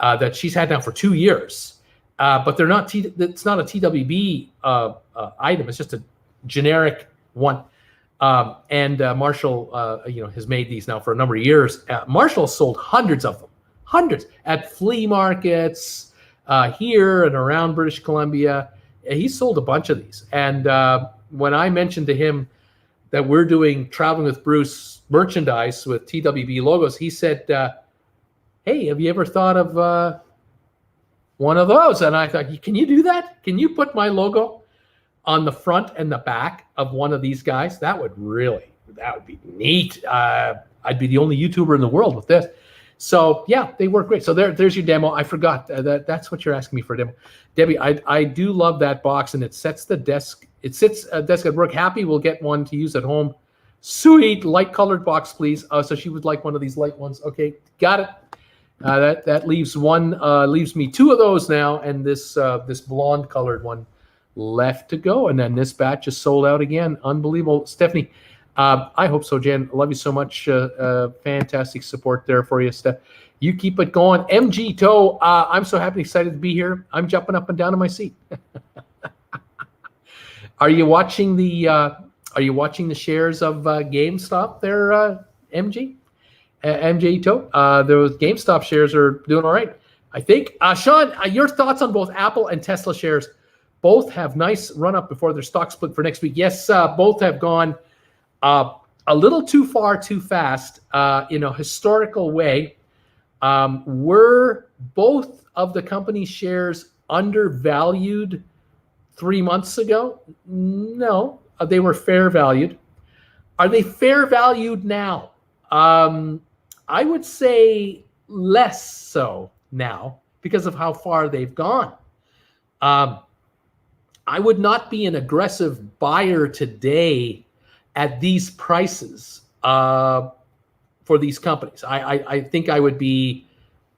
that she's had now for 2 years, but they're not. It's not a TWB item. It's just a generic one. And Marshall, has made these now for a number of years. Marshall sold hundreds of them, at flea markets here and around British Columbia. He sold a bunch of these. And when I mentioned to him that we're doing Traveling with Bruce merchandise with TWB logos, he said, hey, have you ever thought of one of those? And I thought, can you do that? Can you put my logo on the front and the back of one of these guys? That would be neat. I'd be the only YouTuber in the world with this. So yeah, they work great. So there's your demo. I forgot that's what you're asking me for a demo. Debbie, I do love that box, and it sets the desk. It sits a desk at work. Happy will get one to use at home. Sweet, light colored box, please. So she would like one of these light ones. Okay, got it. That leaves me 2 of those now, and this blonde colored one left to go. And then this batch is sold out again. Unbelievable. Stephanie, I hope so, Jen. Love you so much. Fantastic support there for you, Steph. You keep it going. MG Toe, I'm so happy and excited to be here. I'm jumping up and down in my seat. Are you watching the shares of GameStop there, MG? MJ Toe? Those GameStop shares are doing all right. I think. Sean, your thoughts on both Apple and Tesla shares? Both have nice run up before their stock split for next week. Yes, both have gone a little too far, too fast in a historical way. Were both of the company shares undervalued 3 months ago? No, they were fair valued. Are they fair valued now? I would say less so now because of how far they've gone. I would not be an aggressive buyer today at these prices for these companies. I think I would be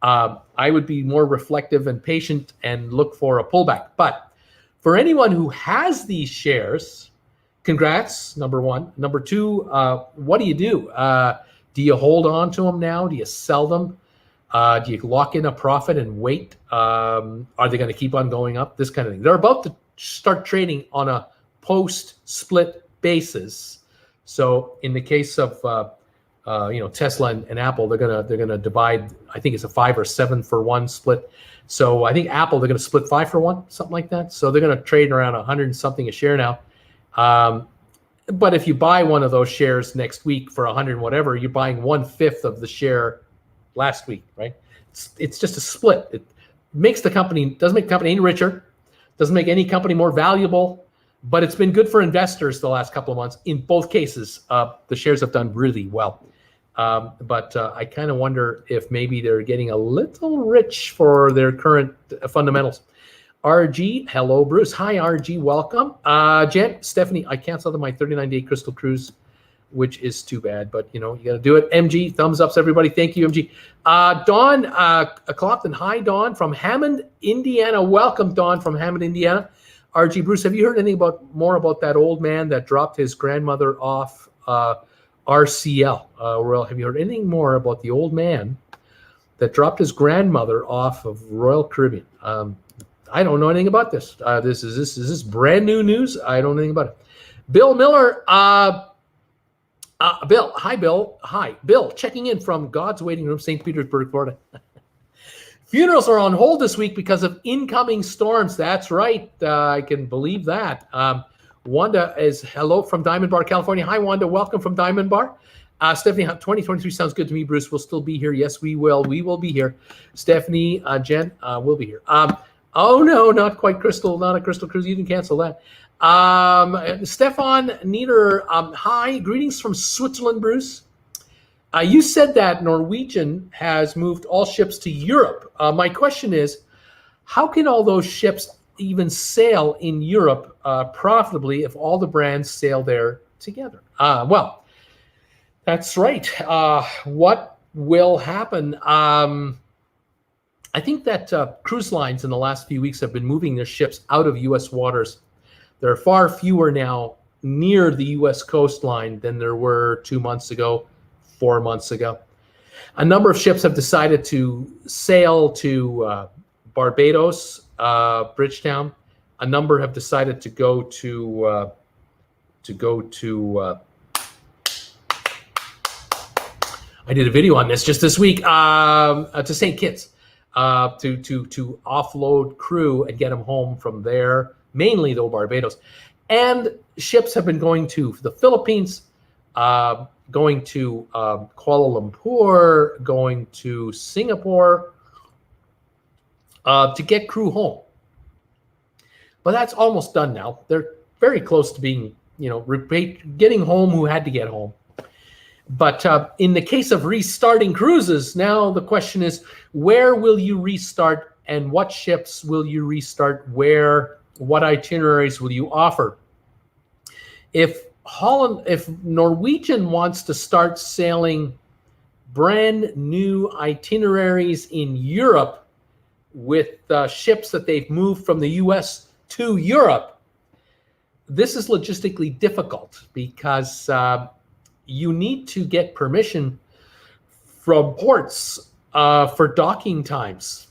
more reflective and patient and look for a pullback. But for anyone who has these shares, congrats, number one. Number two, what do you do? Do you hold on to them now? Do you sell them? Do you lock in a profit and wait? Are they going to keep on going up? This kind of thing. They're about to start trading on a post-split basis. So in the case of Tesla and Apple, they're gonna divide. I think it's a 5 or 7 for 1 split. So I think Apple, they're gonna split 5 for 1, something like that. So they're gonna trade around 100 and something a share now. But if you buy one of those shares next week for 100 whatever, you're buying 1/5 of the share last week, right? It's just a split. It doesn't make the company any richer, doesn't make any company more valuable, but it's been good for investors the last couple of months. In both cases, the shares have done really well. But I kind of wonder if maybe they're getting a little rich for their current fundamentals. RG, hello, Bruce. Hi, RG, welcome. Jen, Stephanie, I canceled my 39-day Crystal Cruise, which is too bad, but you got to do it. MG, thumbs ups, everybody. Thank you, MG. Dawn Clopton, hi, Dawn from Hammond, Indiana. Welcome, Dawn from Hammond, Indiana. RG, Bruce, have you heard anything more about that old man that dropped his grandmother off RCL? Royal, have you heard anything more about the old man that dropped his grandmother off of Royal Caribbean? I don't know anything about this. Is this brand new news? I don't know anything about it. Bill Miller, Bill, hi, Bill. Hi, Bill, checking in from God's Waiting Room, St. Petersburg, Florida. Funerals are on hold this week because of incoming storms. That's right. I can believe that. Wanda is hello from Diamond Bar, California. Hi, Wanda. Welcome from Diamond Bar. Stephanie, 2023 sounds good to me, Bruce. We'll still be here. Yes, we will. We will be here. Stephanie, Jen, we'll be here. Oh, no, not quite Crystal. Not a Crystal Cruise. You didn't cancel that. Stefan Nieder, hi. Greetings from Switzerland, Bruce. You said that Norwegian has moved all ships to Europe. My question is, how can all those ships even sail in Europe profitably if all the brands sail there together? Well, that's right. What will happen? I think that cruise lines in the last few weeks have been moving their ships out of U.S. waters. There are far fewer now near the U.S. coastline than there were 2 months ago, 4 months ago. A number of ships have decided to sail to Barbados, Bridgetown. A number have decided to go to I did a video on this just this week, to St. Kitts, to offload crew and get them home from there, mainly though Barbados. And ships have been going to the Philippines, going to Kuala Lumpur, going to Singapore to get crew home. But that's almost done now. They're very close to being, getting home who had to get home. But in the case of restarting cruises, now the question is, where will you restart and what ships will you restart where? What itineraries will you offer? If Norwegian wants to start sailing brand new itineraries in Europe with ships that they've moved from the US to Europe, this is logistically difficult because you need to get permission from ports for docking times.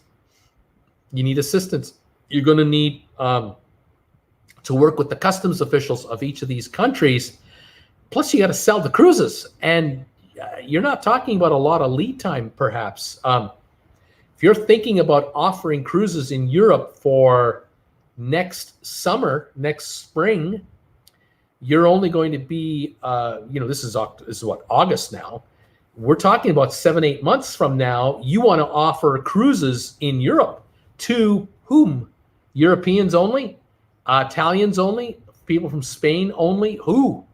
You need assistance. You're going to need to work with the customs officials of each of these countries. Plus, you got to sell the cruises, and you're not talking about a lot of lead time, perhaps. If you're thinking about offering cruises in Europe for next summer, next spring, you're only going to be, this is what, August now. We're talking about 7-8 months from now. You want to offer cruises in Europe to whom? Europeans only? Italians only? People from Spain only? Who?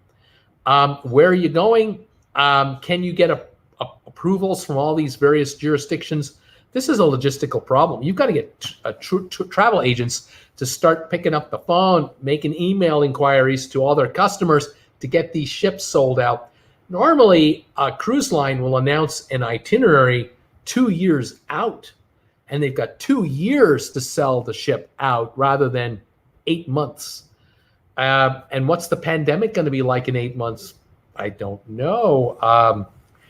Where are you going? Can you get approvals from all these various jurisdictions? This is a logistical problem. You've got to get travel agents to start picking up the phone, making email inquiries to all their customers to get these ships sold out. Normally, a cruise line will announce an itinerary 2 years out, and they've got 2 years to sell the ship out rather than 8 months. And what's the pandemic going to be like in 8 months? I don't know.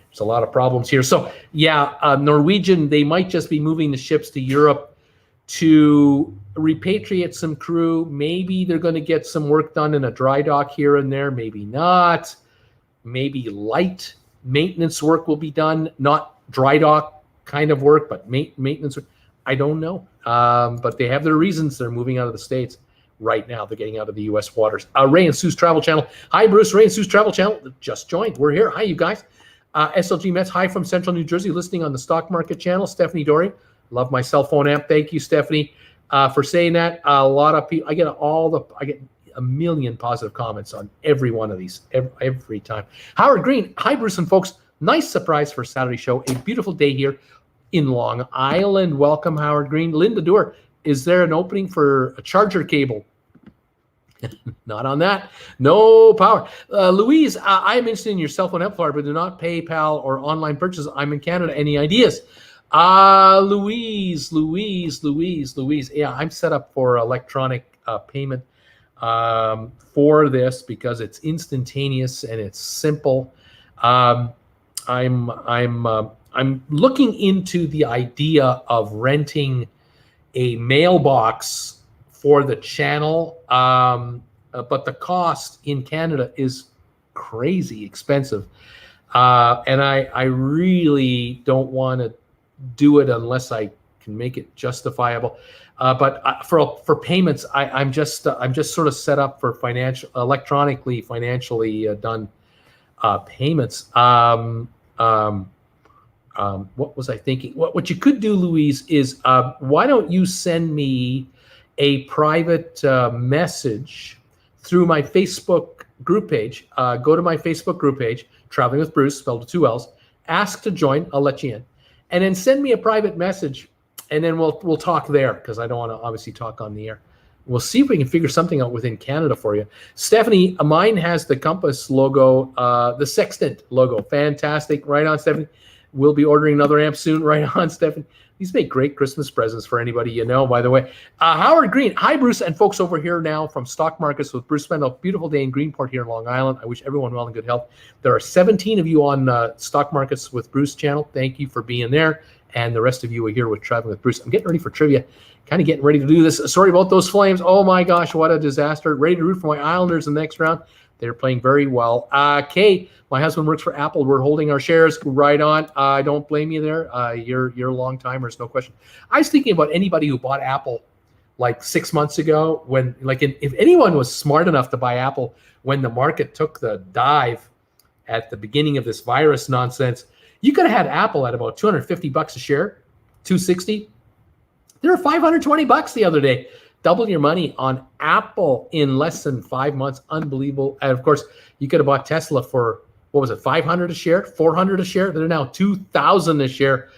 There's a lot of problems here. So yeah, Norwegian, they might just be moving the ships to Europe to repatriate some crew. Maybe they're going to get some work done in a dry dock here and there. Maybe not. Maybe light maintenance work will be done, not dry dock kind of work, but maintenance work. I don't know. But they have their reasons. They're moving out of the States right now. They're getting out of the U.S. waters. Ray and Sue's Travel Channel. Hi, Bruce. Ray and Sue's Travel Channel just joined. We're here. Hi, you guys. SLG Mets. Hi from Central New Jersey, listening on the Stock Market Channel. Stephanie Dory. Love my cell phone app. Thank you, Stephanie, for saying that. A lot of people. I get a million positive comments on every one of these every time. Howard Green. Hi, Bruce and folks. Nice surprise for Saturday show. A beautiful day here in Long Island. Welcome, Howard Green. Linda Doer. Is there an opening for a charger cable? Not on that. No power. Louise, I'm interested in your cell phone app, but do not PayPal or online purchases. I'm in Canada. Any ideas? Louise. Yeah, I'm set up for electronic payment for this because it's instantaneous and it's simple. I'm looking into the idea of renting a mailbox for the channel, but the cost in Canada is crazy expensive, and I really don't want to do it unless I can make it justifiable. But for payments, I'm just sort of set up for electronically financially done payments. What was I thinking? What you could do, Louise, is why don't you send me a private message through my Facebook group page. Go to my Facebook group page, Traveling with Bruce, spelled with 2 L's. Ask to join. I'll let you in. And then send me a private message, and then we'll talk there because I don't want to obviously talk on the air. We'll see if we can figure something out within Canada for you. Stephanie, mine has the compass logo, the sextant logo. Fantastic. Right on, Stephanie. We'll be ordering another amp soon. Right on, Stephanie. These make great Christmas presents for anybody you know, by the way. Howard Green. Hi, Bruce and folks over here now from Stock Markets with Bruce. Spent a beautiful day in Greenport here in Long Island. I wish everyone well and good health. There are 17 of you on Stock Markets with Bruce channel. Thank you for being there. And the rest of you are here with Traveling with Bruce. I'm getting ready for trivia. Kind of getting ready to do this. Sorry about those Flames. Oh, my gosh, what a disaster. Ready to root for my Islanders in the next round. They're playing very well. Kay, my husband works for Apple. We're holding our shares right on. I don't blame you there. You're long timers, no question. I was thinking about anybody who bought Apple like 6 months ago when, if anyone was smart enough to buy Apple when the market took the dive at the beginning of this virus nonsense, you could have had Apple at about $250 a share, $260. They were $520 the other day. Double your money on Apple in less than 5 months. Unbelievable. And of course, you could have bought Tesla for, what was it, $500 a share, $400 a share? They're now $2,000 a share.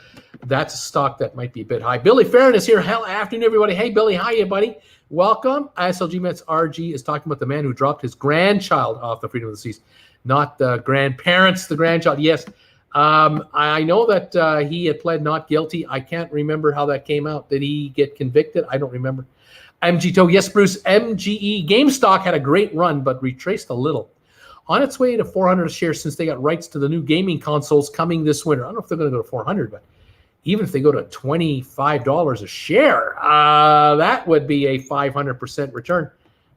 That's a stock that might be a bit high. Billy Farron is here. Afternoon, everybody. Hey, Billy. Hi, buddy. Welcome. ISLG Mets RG is talking about the man who dropped his grandchild off the Freedom of the Seas. Not the grandparents, the grandchild. Yes. I know that he had pled not guilty. I can't remember how that came out. Did he get convicted? I don't remember. MGTO, yes, Bruce. MGE GameStop had a great run, but retraced a little. On its way to 400 a share since they got rights to the new gaming consoles coming this winter. I don't know if they're going to go to 400, but even if they go to $25 a share, that would be a 500% return.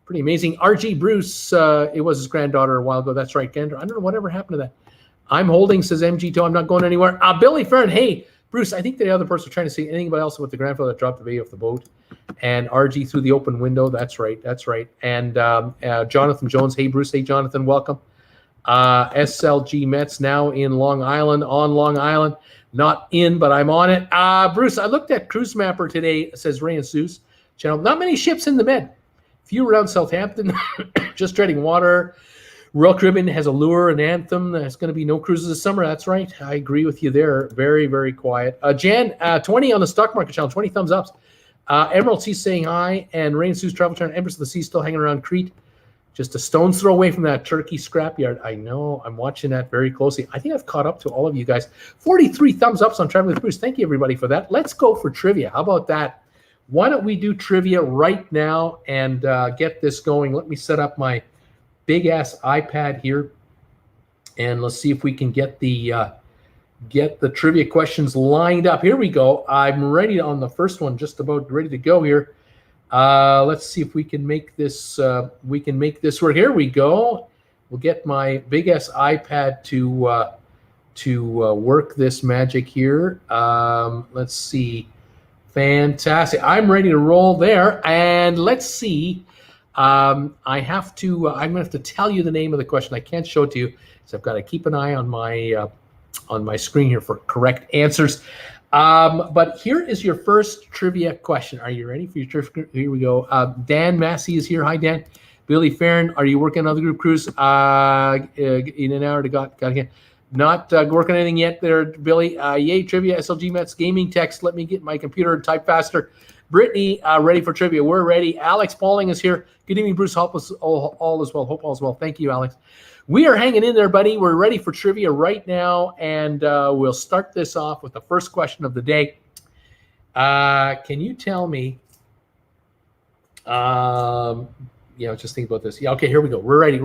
Pretty amazing. RG Bruce, it was his granddaughter a while ago. That's right, Kendra. I don't know whatever happened to that. I'm holding, says MGTO. I'm not going anywhere. Billy Fern, hey, Bruce, I think the other person was trying to say anything else with the grandfather that dropped the baby off the boat. And RG through the open window. That's right. And Jonathan Jones. Hey, Bruce. Hey, Jonathan. Welcome. SLG Mets now in Long Island, on Long Island. Not in, but I'm on it. Bruce, I looked at Cruise Mapper today, says Ray and Sue's channel. Not many ships in the Med. Few around Southampton, just treading water. Royal Caribbean has a lure, an anthem. There's going to be no cruises this summer. That's right. I agree with you there. Very, very quiet. Jan, 20 on the stock market channel, 20 thumbs ups. Emerald Sea saying hi, and Ray and Sue's Travel Channel, Empress of the Sea still hanging around Crete. Just a stone's throw away from that Turkey scrapyard. I know. I'm watching that very closely. I think I've caught up to all of you guys. 43 thumbs ups on Traveling with Bruce. Thank you, everybody, for that. Let's go for trivia. How about that? Why don't we do trivia right now and get this going? Let me set up my big-ass iPad here, and let's see if we can get the trivia questions lined up. Here we go. I'm ready on the first one, just about ready to go here. Let's see if we can make this work. Here we go. We'll get my big ass iPad to work this magic here. Let's see. Fantastic. I'm ready to roll there. And let's see. I'm gonna have to tell you the name of the question. I can't show it to you, so I've got to keep an eye on my screen here for correct answers. But here is your first trivia question. Are you ready for your trivia? Here we go. Dan Massey is here. Hi, Dan. Billy Farron, are you working on the group cruise? In an hour to got again. Not working on anything yet there, Billy. Yay, trivia, SLG Mets, gaming text. Let me get my computer and type faster. Brittany, ready for trivia. We're ready. Alex Pauling is here. Good evening, Bruce. Hope all is well. Hope all is well. Thank you, Alex. We are hanging in there, buddy. We're ready for trivia right now, and we'll start this off with the first question of the day. Can you tell me, just think about this. Yeah, okay, here we go. We're ready.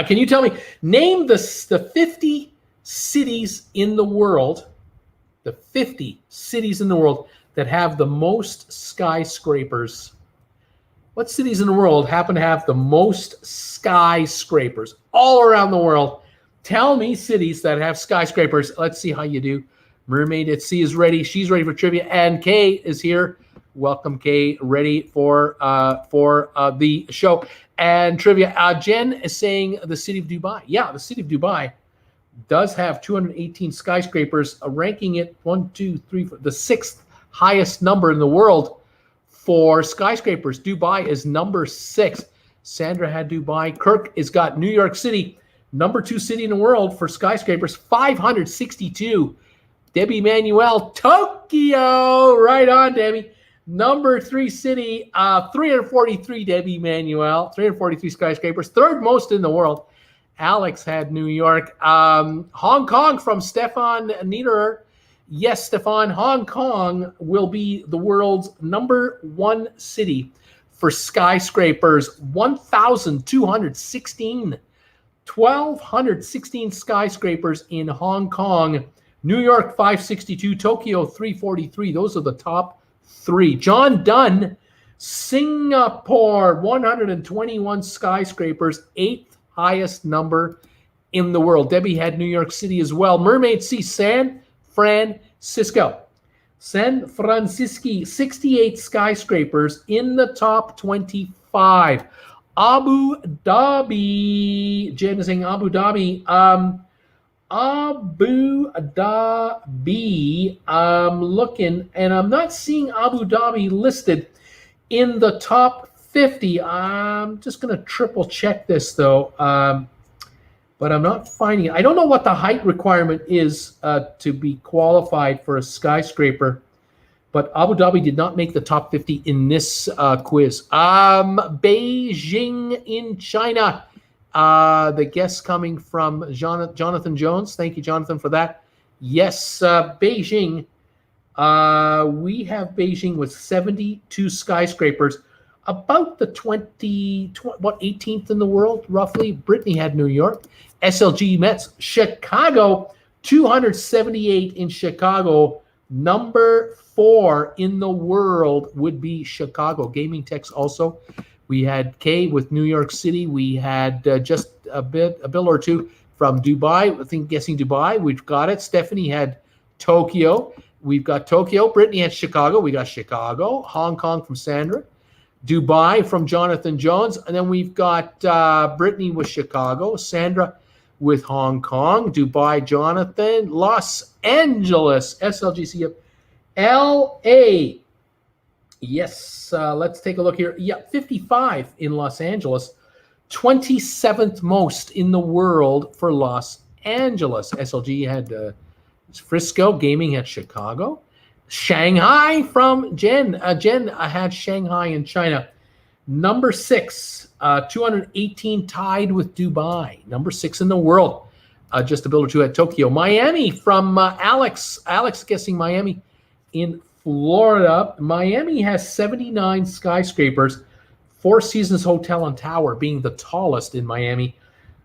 Can you tell me, name the 50 cities in the world, the 50 cities in the world that have the most skyscrapers? What cities in the world happen to have the most skyscrapers all around the world? Tell me cities that have skyscrapers. Let's see how you do. Mermaid at Sea is ready. She's ready for trivia. And Kay is here. Welcome, Kay. Ready for the show. And trivia. Jen is saying the city of Dubai. Yeah, the city of Dubai does have 218 skyscrapers, ranking it 1, 2, 3, 4, the 6th highest number in the world for skyscrapers. Dubai is number 6. Sandra had Dubai. Kirk has got New York City, number 2 city in the world for skyscrapers, 562. Debbie Manuel, Tokyo. Right on, Debbie. Number 3 city, 343, Debbie Manuel, 343 skyscrapers, 3rd most in the world. Alex had New York. Hong Kong from Stefan Niederer. Yes, Stefan, Hong Kong will be the world's number 1 city for skyscrapers. 1,216. 1,216 skyscrapers in Hong Kong. New York, 562. Tokyo, 343. Those are the top 3. John Dunn, Singapore, 121 skyscrapers. 8th highest number in the world. Debbie had New York City as well. Mermaid Sea, San Francisco. San Francisco, 68 skyscrapers in the top 25. Abu Dhabi. Jen is saying Abu Dhabi. Abu Dhabi. I'm looking, and I'm not seeing Abu Dhabi listed in the top 50. I'm just going to triple check this, though. But I'm not finding it. I don't know what the height requirement is to be qualified for a skyscraper, but Abu Dhabi did not make the top 50 in this quiz. Beijing in China. The guest coming from Jonathan Jones. Thank you, Jonathan, for that. Yes, Beijing. We have Beijing with 72 skyscrapers. About the 18th in the world, roughly. Brittany had New York. SLG Mets, Chicago, 278 in Chicago. Number 4 in the world would be Chicago. Gaming Techs also. We had Kay with New York City. We had just a bill or two from Dubai. I think guessing Dubai. We've got it. Stephanie had Tokyo. we've got Tokyo, Brittany, and Chicago. We got Chicago, Hong Kong from Sandra, Dubai from Jonathan Jones, and then we've got Brittany with Chicago, Sandra with Hong Kong, Dubai, Jonathan, Los Angeles, SLGC of LA. Yes, let's take a look here. Yeah, 55 in Los Angeles, 27th most in the world for Los Angeles. SLG had Frisco, Gaming had Chicago. Shanghai from Jen. Jen had Shanghai in China. Number 6, 218 tied with Dubai. Number 6 in the world. Just a build or two at Tokyo. Miami from Alex. Alex guessing Miami in Florida. Miami has 79 skyscrapers. Four Seasons Hotel and Tower being the tallest in Miami.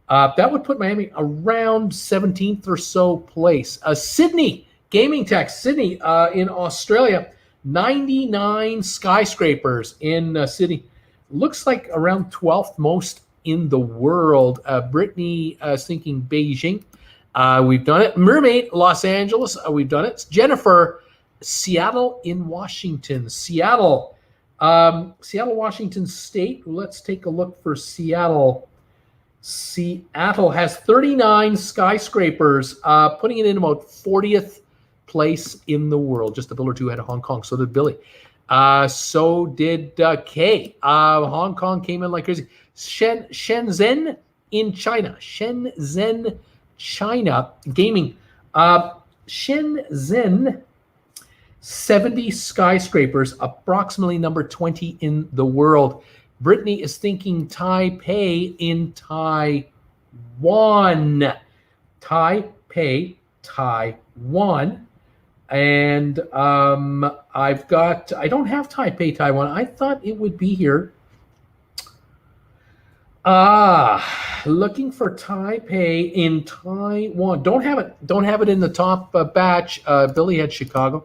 That would put Miami around 17th or so place. Sydney, Gaming Tech, Sydney in Australia, 99 skyscrapers in Sydney. Looks like around 12th most in the world. Brittany is thinking Beijing. We've done it. Mermaid, Los Angeles, we've done it. Jennifer, Seattle in Washington. Seattle, Washington State. Let's take a look for Seattle. Seattle has 39 skyscrapers, putting it in about 40th place in the world. Just a build or two ahead of Hong Kong. So did Billy. So did Kay. Hong Kong came in like crazy. Shenzhen in China. Shenzhen, China. Gaming. Shenzhen, 70 skyscrapers, approximately number 20 in the world. Brittany is thinking Taipei in Taiwan. Taipei, Taiwan. And I don't have Taipei, Taiwan. I thought it would be here. Looking for Taipei in Taiwan. Don't have it in the top batch. Billy had Chicago.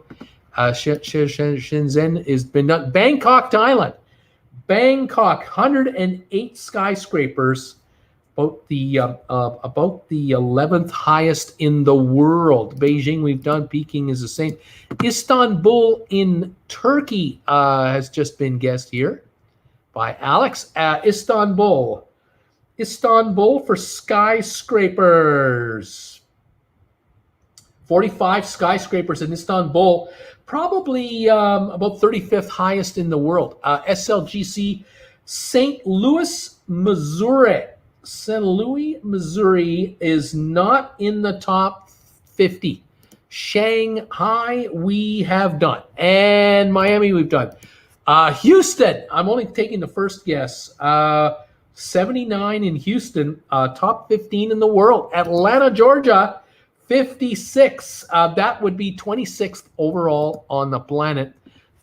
Shenzhen has been done. Bangkok, Thailand. Bangkok, 108 skyscrapers, about the 11th highest in the world. Beijing, we've done. Peking is the same. Istanbul in Turkey has just been guessed here by Alex. Istanbul for skyscrapers. 45 skyscrapers in Istanbul. Probably about 35th highest in the world. SLGC, St. Louis, Missouri. St. Louis, Missouri is not in the top 50. Shanghai, we have done. And Miami, we've done. Houston, I'm only taking the first guess. 79 in Houston, top 15 in the world. Atlanta, Georgia, 56. That would be 26th overall on the planet.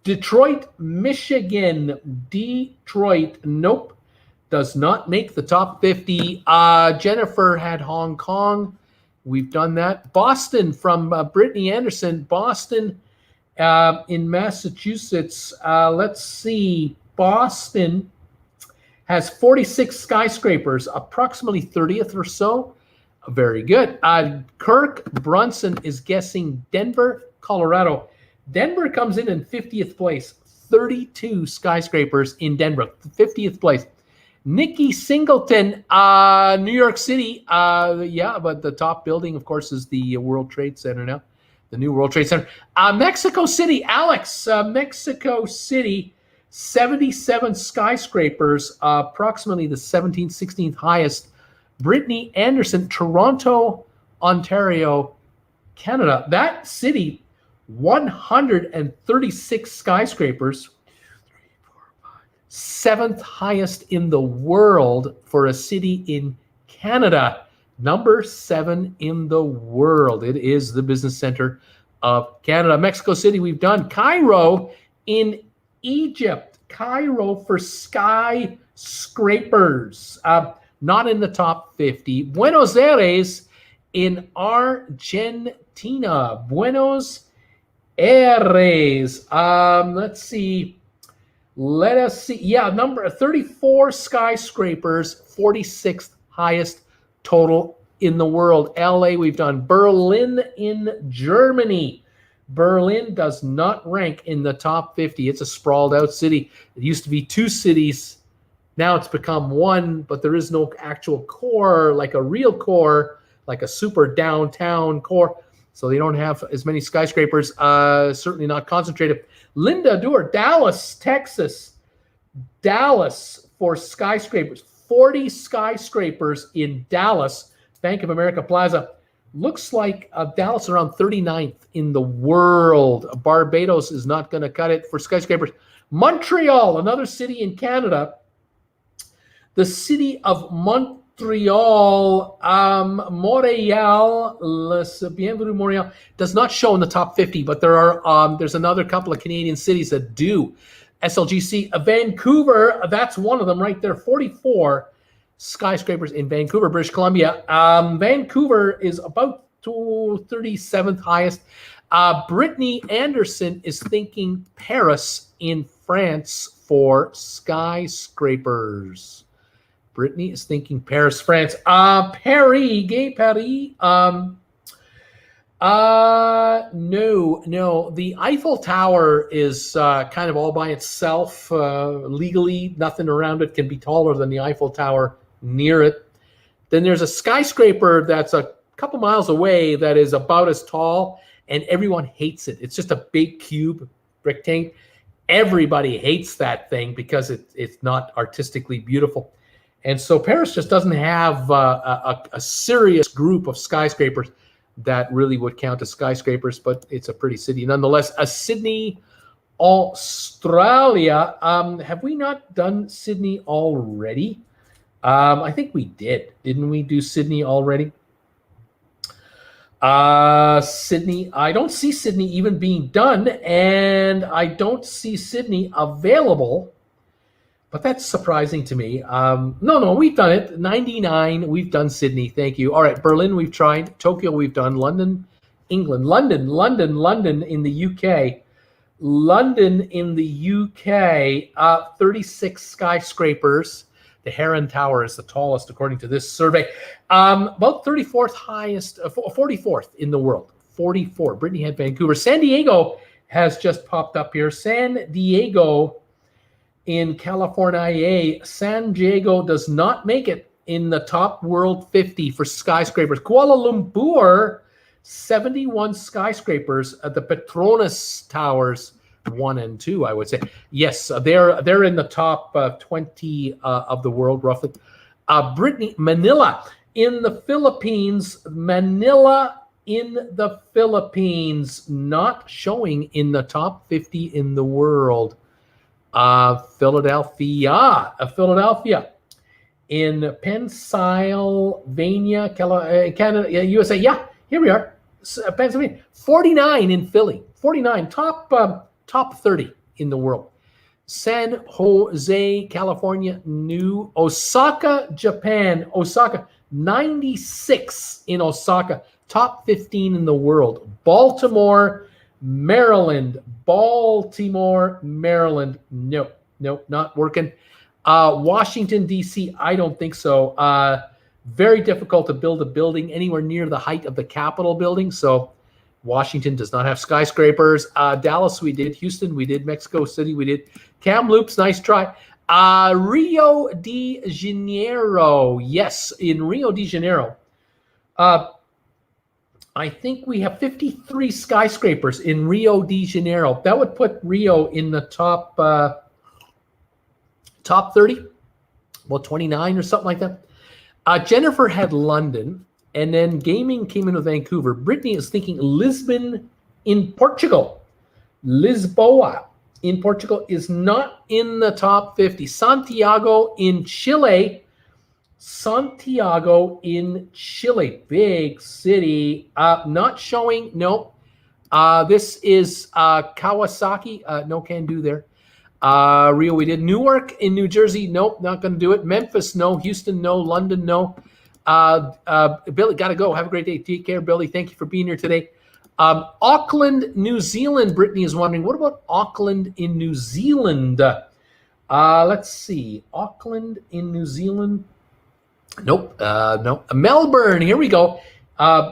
Detroit, Michigan. Detroit, nope, does not make the top 50. Jennifer had Hong Kong. We've done that. Boston from Brittany Anderson. Boston in Massachusetts. Let's see. Boston has 46 skyscrapers, approximately 30th or so. Very good. Kirk Brunson is guessing Denver, Colorado. Denver comes in 50th place. 32 skyscrapers in Denver, 50th place. Nikki Singleton, New York City. Yeah, but the top building, of course, is the World Trade Center now. The new World Trade Center. Mexico City, Alex. Mexico City, 77 skyscrapers, approximately the 17th, 16th highest. Brittany Anderson, Toronto, Ontario, Canada. That city, 136 skyscrapers, 7th highest in the world for a city in Canada. Number 7 in the world. It is the business center of Canada. Mexico City, we've done. Cairo in Egypt. Cairo for skyscrapers. Not in the top 50. Buenos Aires in Argentina. Buenos Aires. Let's see. Let us see. Yeah, number 34 skyscrapers, 46th highest total in the world. LA, we've done. Berlin in Germany. Berlin does not rank in the top 50. It's a sprawled out city. It used to be 2 cities. Now it's become 1, but there is no actual core, like a real core, like a super downtown core. So they don't have as many skyscrapers, certainly not concentrated. Linda Dewar, Dallas, Texas. Dallas for skyscrapers. 40 skyscrapers in Dallas, Bank of America Plaza. Looks like Dallas around 39th in the world. Barbados is not going to cut it for skyscrapers. Montreal, another city in Canada. The city of Montreal, Montreal, Bienvenue Montreal, does not show in the top 50, but there's another couple of Canadian cities that do. SLGC, Vancouver, that's one of them right there. 44 skyscrapers in Vancouver, British Columbia. Vancouver is about 37th highest. Brittany Anderson is thinking Paris in France for skyscrapers. Brittany is thinking Paris, France. Paris, gay Paris. No. The Eiffel Tower is kind of all by itself. Legally, nothing around it can be taller than the Eiffel Tower near it. Then there's a skyscraper that's a couple miles away that is about as tall, and everyone hates it. It's just a big cube rectangle. Everybody hates that thing because it's not artistically beautiful. And so Paris just doesn't have a serious group of skyscrapers that really would count as skyscrapers, but it's a pretty city nonetheless. Sydney, Australia. Have we not done Sydney already? I think we did. Didn't we do Sydney already? Sydney, I don't see Sydney even being done, and I don't see Sydney available, but that's surprising to me. No, we've done it. 99, we've done Sydney. Thank you. All right, Berlin, we've tried. Tokyo, we've done. London, England. London in the UK. London in the UK, 36 skyscrapers. The Heron Tower is the tallest, according to this survey. About 34th highest, 44th in the world. 44. Brittany had Vancouver. San Diego has just popped up here. San Diego in California. San Diego does not make it in the top world 50 for skyscrapers. Kuala Lumpur, 71 skyscrapers at the Petronas Towers. 1 and 2, I would say. Yes, they're in the top 20 of the world, roughly. Brittany, Manila in the Philippines. Manila in the Philippines, not showing in the top 50 in the world. Philadelphia in Pennsylvania, Canada, USA. Yeah, here we are. Pennsylvania. 49 in Philly. 49 top 30 in the world. San Jose, California, Osaka, Japan. Osaka, 96 in Osaka, top 15 in the world. Baltimore, Maryland. No, not working. Washington, D.C., I don't think so. Very difficult to build a building anywhere near the height of the Capitol building, so Washington does not have skyscrapers. Dallas, we did. Houston, we did. Mexico City, we did. Kamloops, nice try. Rio de Janeiro. Yes, in Rio de Janeiro. I think we have 53 skyscrapers in Rio de Janeiro. That would put Rio in the top 30, well, 29 or something like that. Jennifer had London. And then gaming came in with Vancouver. Brittany is thinking Lisbon in Portugal. Lisboa in Portugal is not in the top 50. Santiago in Chile. Big city. Not showing. No. This is Kawasaki. No can do there. Rio, we did. Newark in New Jersey. Nope, not going to do it. Memphis, no. Houston, no. London, no. Billy, gotta go. Have a great day. Take care, Billy. Thank you for being here today. Auckland, New Zealand. Brittany is wondering, what about Auckland in New Zealand? Let's see. Auckland in New Zealand. Nope. No. Melbourne. Here we go.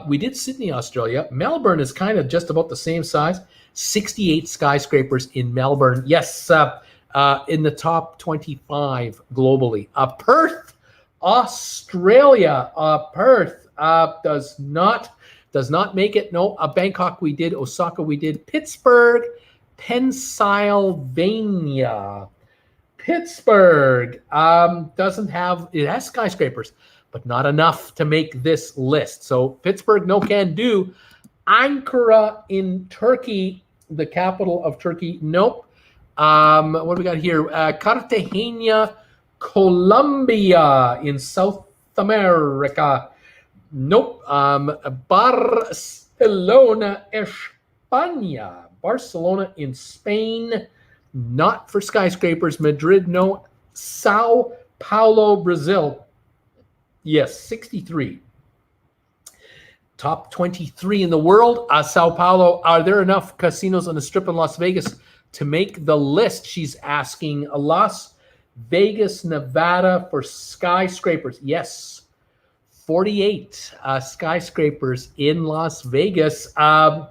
We did Sydney, Australia. Melbourne is kind of just about the same size. 68 skyscrapers in Melbourne. Yes, in the top 25 globally. Perth, Australia. Perth does not make it. No, Bangkok we did. Osaka we did. Pittsburgh, Pennsylvania. Pittsburgh doesn't have, it has skyscrapers, but not enough to make this list. So Pittsburgh, no can do. Ankara in Turkey, the capital of Turkey, nope. What do we got here? Cartagena, Colombia in South America, nope. Barcelona, España. Barcelona in Spain, not for skyscrapers. Madrid, no. Sao Paulo, Brazil, yes, 63. Top 23 in the world. Sao Paulo, are there enough casinos on the Strip in Las Vegas to make the list? She's asking. Las Vegas, Nevada for skyscrapers. Yes, 48 skyscrapers in Las Vegas.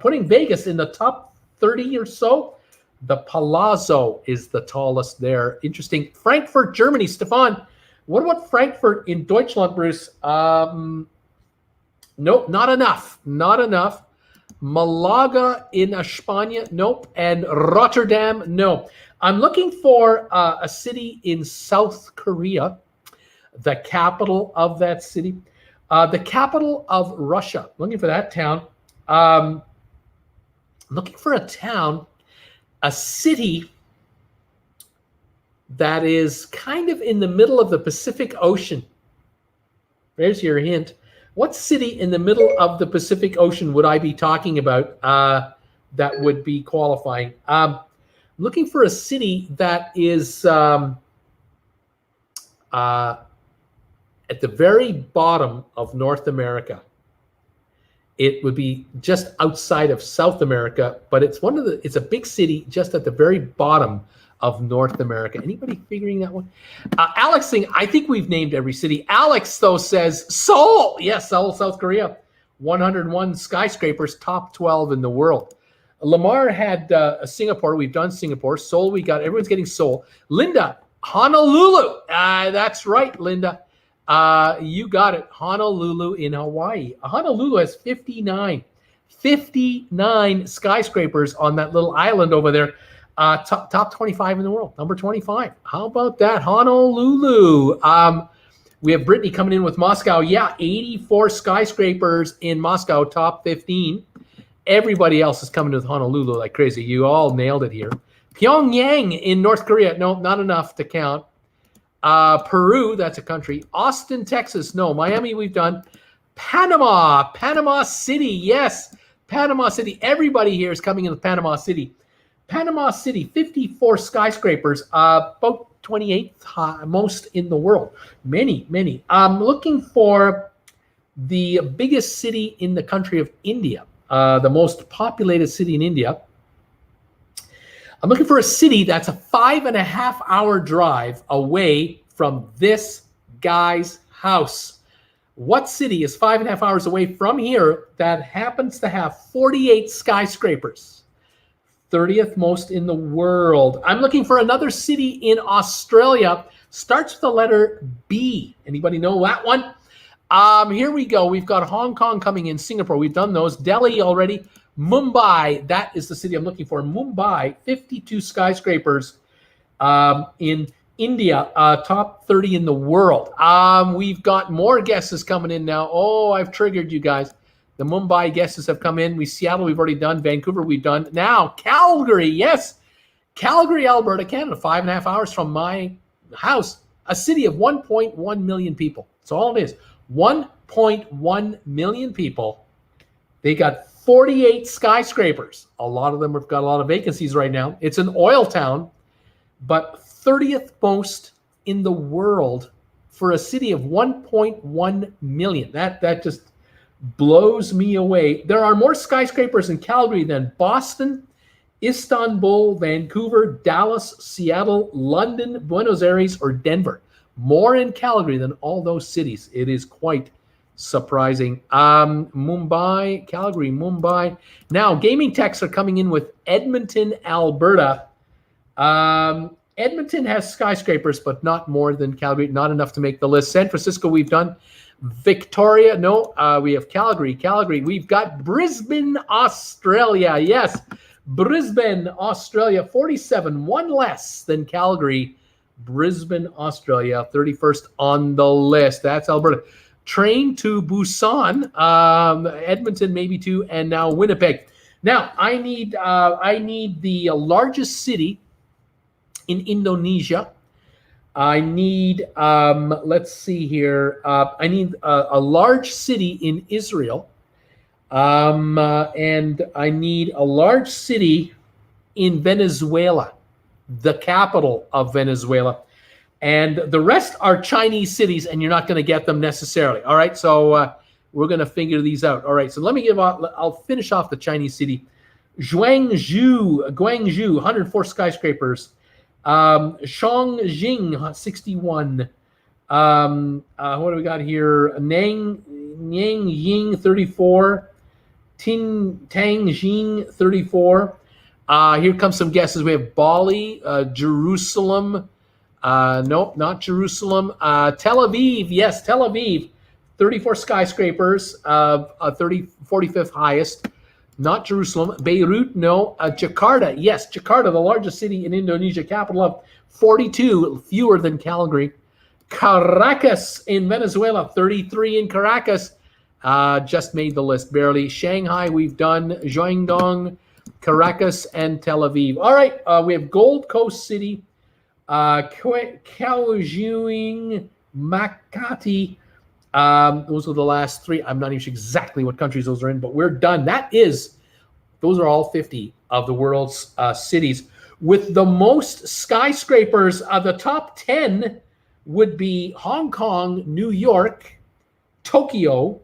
Putting Vegas in the top 30 or so. The Palazzo is the tallest there. Interesting. Frankfurt, Germany. Stefan, what about Frankfurt in Deutschland, Bruce? Nope, not enough. Not enough. Malaga in España, nope. And Rotterdam, no. I'm looking for a city in South Korea, the capital of that city. The capital of Russia. Looking for that town. Looking for a town, a city that is kind of in the middle of the Pacific Ocean. There's your hint. What city in the middle of the Pacific Ocean would I be talking about that would be qualifying? Looking for a city that is at the very bottom of North America. It would be just outside of South America, but it's it's a big city just at the very bottom of North America. Anybody figuring that one? Alex saying, I think we've named every city. Alex, though, says Seoul. Yes, Seoul, South Korea. 101 skyscrapers, top 12 in the world. Lamar had Singapore. We've done Singapore. Seoul, we got. Everyone's getting Seoul. Linda, Honolulu. That's right, Linda. You got it. Honolulu in Hawaii. Honolulu has 59 skyscrapers on that little island over there. Top 25 in the world, number 25. How about that? Honolulu. We have Brittany coming in with Moscow. Yeah, 84 skyscrapers in Moscow, top 15. Everybody else is coming with Honolulu like crazy. You all nailed it here. Pyongyang in North Korea. No, not enough to count. Peru, that's a country. Austin, Texas. No. Miami, we've done. Panama City. Yes, Panama City. Everybody here is coming in with Panama City. Panama City, 54 skyscrapers, about 28th most in the world. Many. I'm looking for the biggest city in the country of India, the most populated city in India. I'm looking for a city that's a 5.5-hour drive away from this guy's house. What city is 5.5 hours away from here that happens to have 48 skyscrapers? 30th most in the world. I'm looking for another city in Australia. Starts with the letter B. Anybody know that one? Here we go. We've got Hong Kong coming in. Singapore. We've done those. Delhi already. Mumbai. That is the city I'm looking for. Mumbai. 52 skyscrapers in India. Top 30 in the world. We've got more guesses coming in now. Oh, I've triggered you guys. The Mumbai guesses have come in. Seattle, we've already done. Vancouver, we've done. Now, Calgary, yes. Calgary, Alberta, Canada, 5.5 hours from my house. A city of 1.1 million people. That's all it is. 1.1 million people. They got 48 skyscrapers. A lot of them have got a lot of vacancies right now. It's an oil town, but 30th most in the world for a city of 1.1 million. That just blows me away. There are more skyscrapers in Calgary than Boston, Istanbul, Vancouver, Dallas, Seattle, London, Buenos Aires, or Denver. More in Calgary than all those cities. It is quite surprising. Mumbai, Calgary, Mumbai. Now, gaming techs are coming in with Edmonton, Alberta. Edmonton has skyscrapers, but not more than Calgary. Not enough to make the list. San Francisco, we've done. Victoria, no. We have Calgary. We've got Brisbane, Australia. Yes, Brisbane, Australia. 47, one less than Calgary. Brisbane, Australia, 31st on the list. That's Alberta. Train to Busan, Edmonton maybe too, and now Winnipeg. Now I need the largest city in Indonesia. I need let's see here. I need a large city in Israel, and I need a large city in Venezuela, the capital of Venezuela. And the rest are Chinese cities, and you're not going to get them necessarily. All right, so we're going to figure these out. All right, so let me I'll finish off the Chinese city. Guangzhou, 104 skyscrapers. Chongqing, 61. What do we got here? Nanjing, 34. Tianjin, 34. Here comes some guesses. We have Bali, Jerusalem. Nope, not Jerusalem. Tel Aviv, yes, Tel Aviv. 34 skyscrapers, 45th highest. Not Jerusalem. Beirut, no. Jakarta, yes, Jakarta, the largest city in Indonesia, capital of 42, fewer than Calgary. Caracas in Venezuela, 33 in Caracas. Just made the list, barely. Shanghai, we've done. Guangdong, Caracas, and Tel Aviv. All right, we have Gold Coast City. Kaohsiung, Makati. Those are the last three. I'm not even sure exactly what countries those are in, but we're done. Those are all 50 of the world's cities. With the most skyscrapers, the top 10 would be Hong Kong, New York, Tokyo.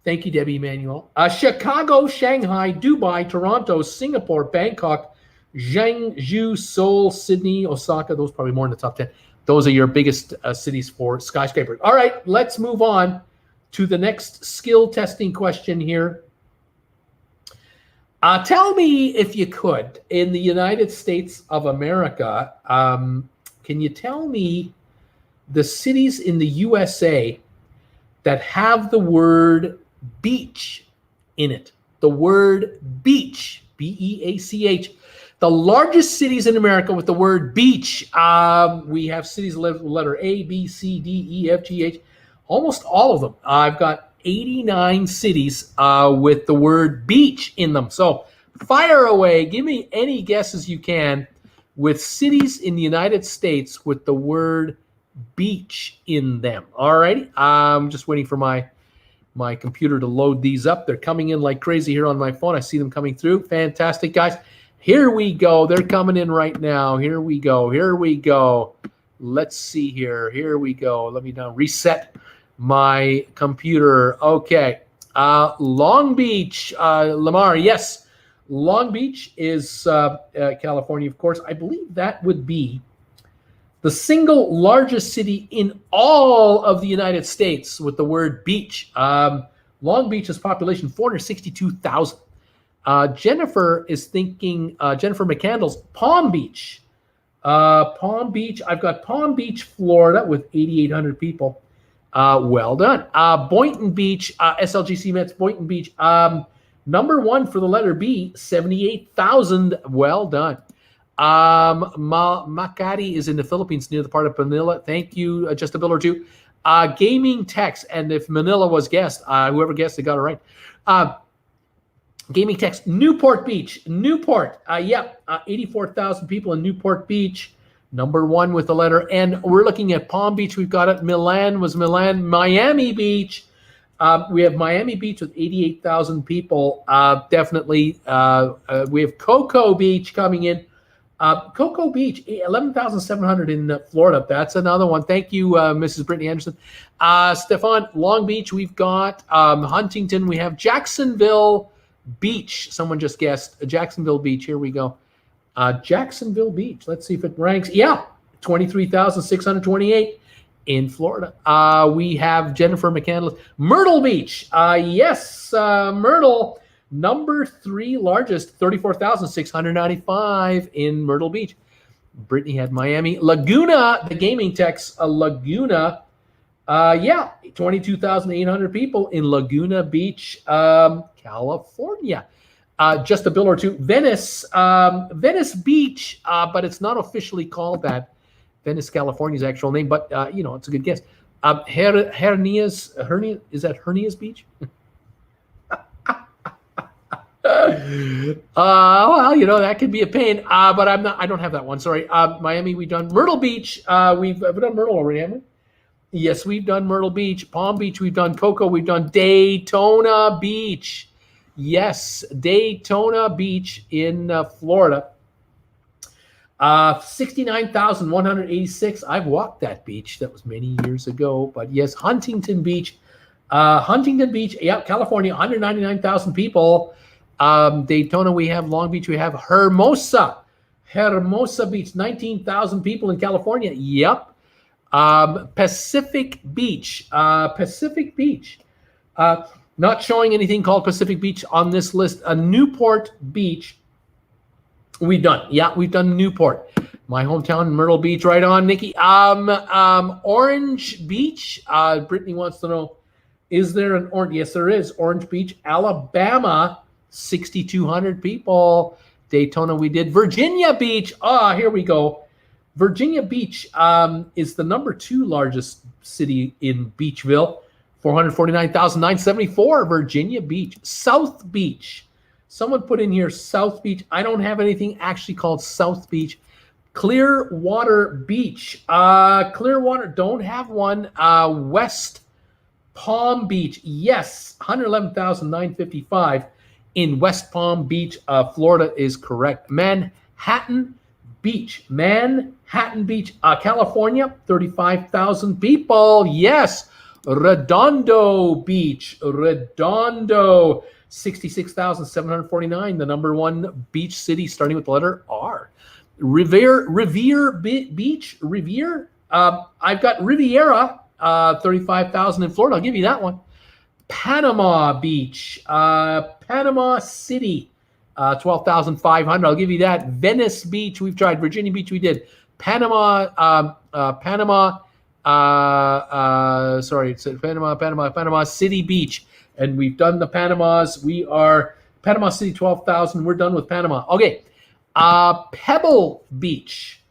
Thank you, Debbie Emanuel. Chicago, Shanghai, Dubai, Toronto, Singapore, Bangkok, Zhengzhou, Seoul, Sydney, Osaka. Those probably more in the top 10. Those are your biggest cities for skyscrapers. All right, let's move on to the next skill testing question here. Tell me, if you could, in the United States of America, can you tell me the cities in the USA that have the word beach in it? The word beach, B-E-A-C-H. The largest cities in America with the word beach. We have cities with letter A, B, C, D, E, F, G, H. Almost all of them. I've got 89 cities with the word beach in them. So fire away. Give me any guesses you can with cities in the United States with the word beach in them. All righty. I'm just waiting for my computer to load these up. They're coming in like crazy here on my phone. I see them coming through. Fantastic, guys. Here we go. They're coming in right now. Here we go. Let's see here. Here we go. Let me now reset my computer. Okay. Long Beach, Lamar. Yes. Long Beach is California, of course. I believe that would be the single largest city in all of the United States with the word beach. Long Beach's population, 462,000. Jennifer is thinking, Jennifer McCandless, Palm Beach. Palm Beach, I've got Palm Beach, Florida with 8,800 people. Well done. Boynton Beach, SLGC Mets, Boynton Beach. Number one for the letter B, 78,000. Well done. Makati is in the Philippines near the part of Manila. Thank you, just a bill or two. Gaming Text, and if Manila was guessed, whoever guessed it got it right. Gaming Text, Newport Beach. 84,000 people in Newport Beach. Number one with the letter N. We're looking at Palm Beach. We've got it. Milan. Miami Beach. We have Miami Beach with 88,000 people. Definitely. We have Cocoa Beach coming in. Cocoa Beach, 11,700 in Florida. That's another one. Thank you, Mrs. Brittany Anderson. Stefan, Long Beach. We've got Huntington. We have Jacksonville Beach. Someone just guessed Jacksonville Beach. Here we go. Jacksonville Beach. Let's see if it ranks. Yeah, 23,628. in Florida. We have Jennifer McCandless. Myrtle Beach. Yes, Myrtle, number 3 largest, 34,695 in Myrtle Beach. Brittany had Miami. Laguna, the gaming techs, Laguna. 22,800 people in Laguna Beach, California. Just a bill or two. Venice, Venice Beach, but it's not officially called that. Venice, California's actual name, but it's a good guess. Hernias, is that Hernias Beach? Well, that could be a pain, but I don't have that one. Sorry. Miami, we've done Myrtle Beach. We've done Myrtle already, haven't we? Yes, we've done Myrtle Beach. Palm Beach, we've done Cocoa. We've done Daytona Beach. Yes, Daytona Beach in Florida. 69,186. I've walked that beach. That was many years ago. But yes, Huntington Beach. California, 199,000 people. Daytona, we have Long Beach. We have Hermosa Beach, 19,000 people in California. Yep. Pacific Beach. Not showing anything called Pacific Beach on this list. Newport Beach. We've done. Yeah, we've done Newport. My hometown, Myrtle Beach, right on, Nikki. Orange Beach. Brittany wants to know, is there an orange? Yes, there is. Orange Beach, Alabama, 6,200 people. Daytona, we did. Virginia Beach. Here we go. Virginia Beach is the number 2 largest city in Beachville. 449,974. Virginia Beach. South Beach. Someone put in here South Beach. I don't have anything actually called South Beach. Clearwater Beach. Clearwater, don't have one. West Palm Beach. Yes, 111,955 in West Palm Beach, Florida is correct. Manhattan Beach, California, 35,000 people. Yes. Redondo Beach, 66,749, the number 1 beach city starting with the letter R. Revere Beach. I've got Riviera, 35,000 in Florida. I'll give you that one. Panama Beach, Panama City, 12,500. I'll give you that. Venice Beach, we've tried. Virginia Beach, we did. Panama. It said Panama City Beach, and we've done the Panamas. We are Panama City, 12,000. We're done with Panama. Okay, Pebble Beach.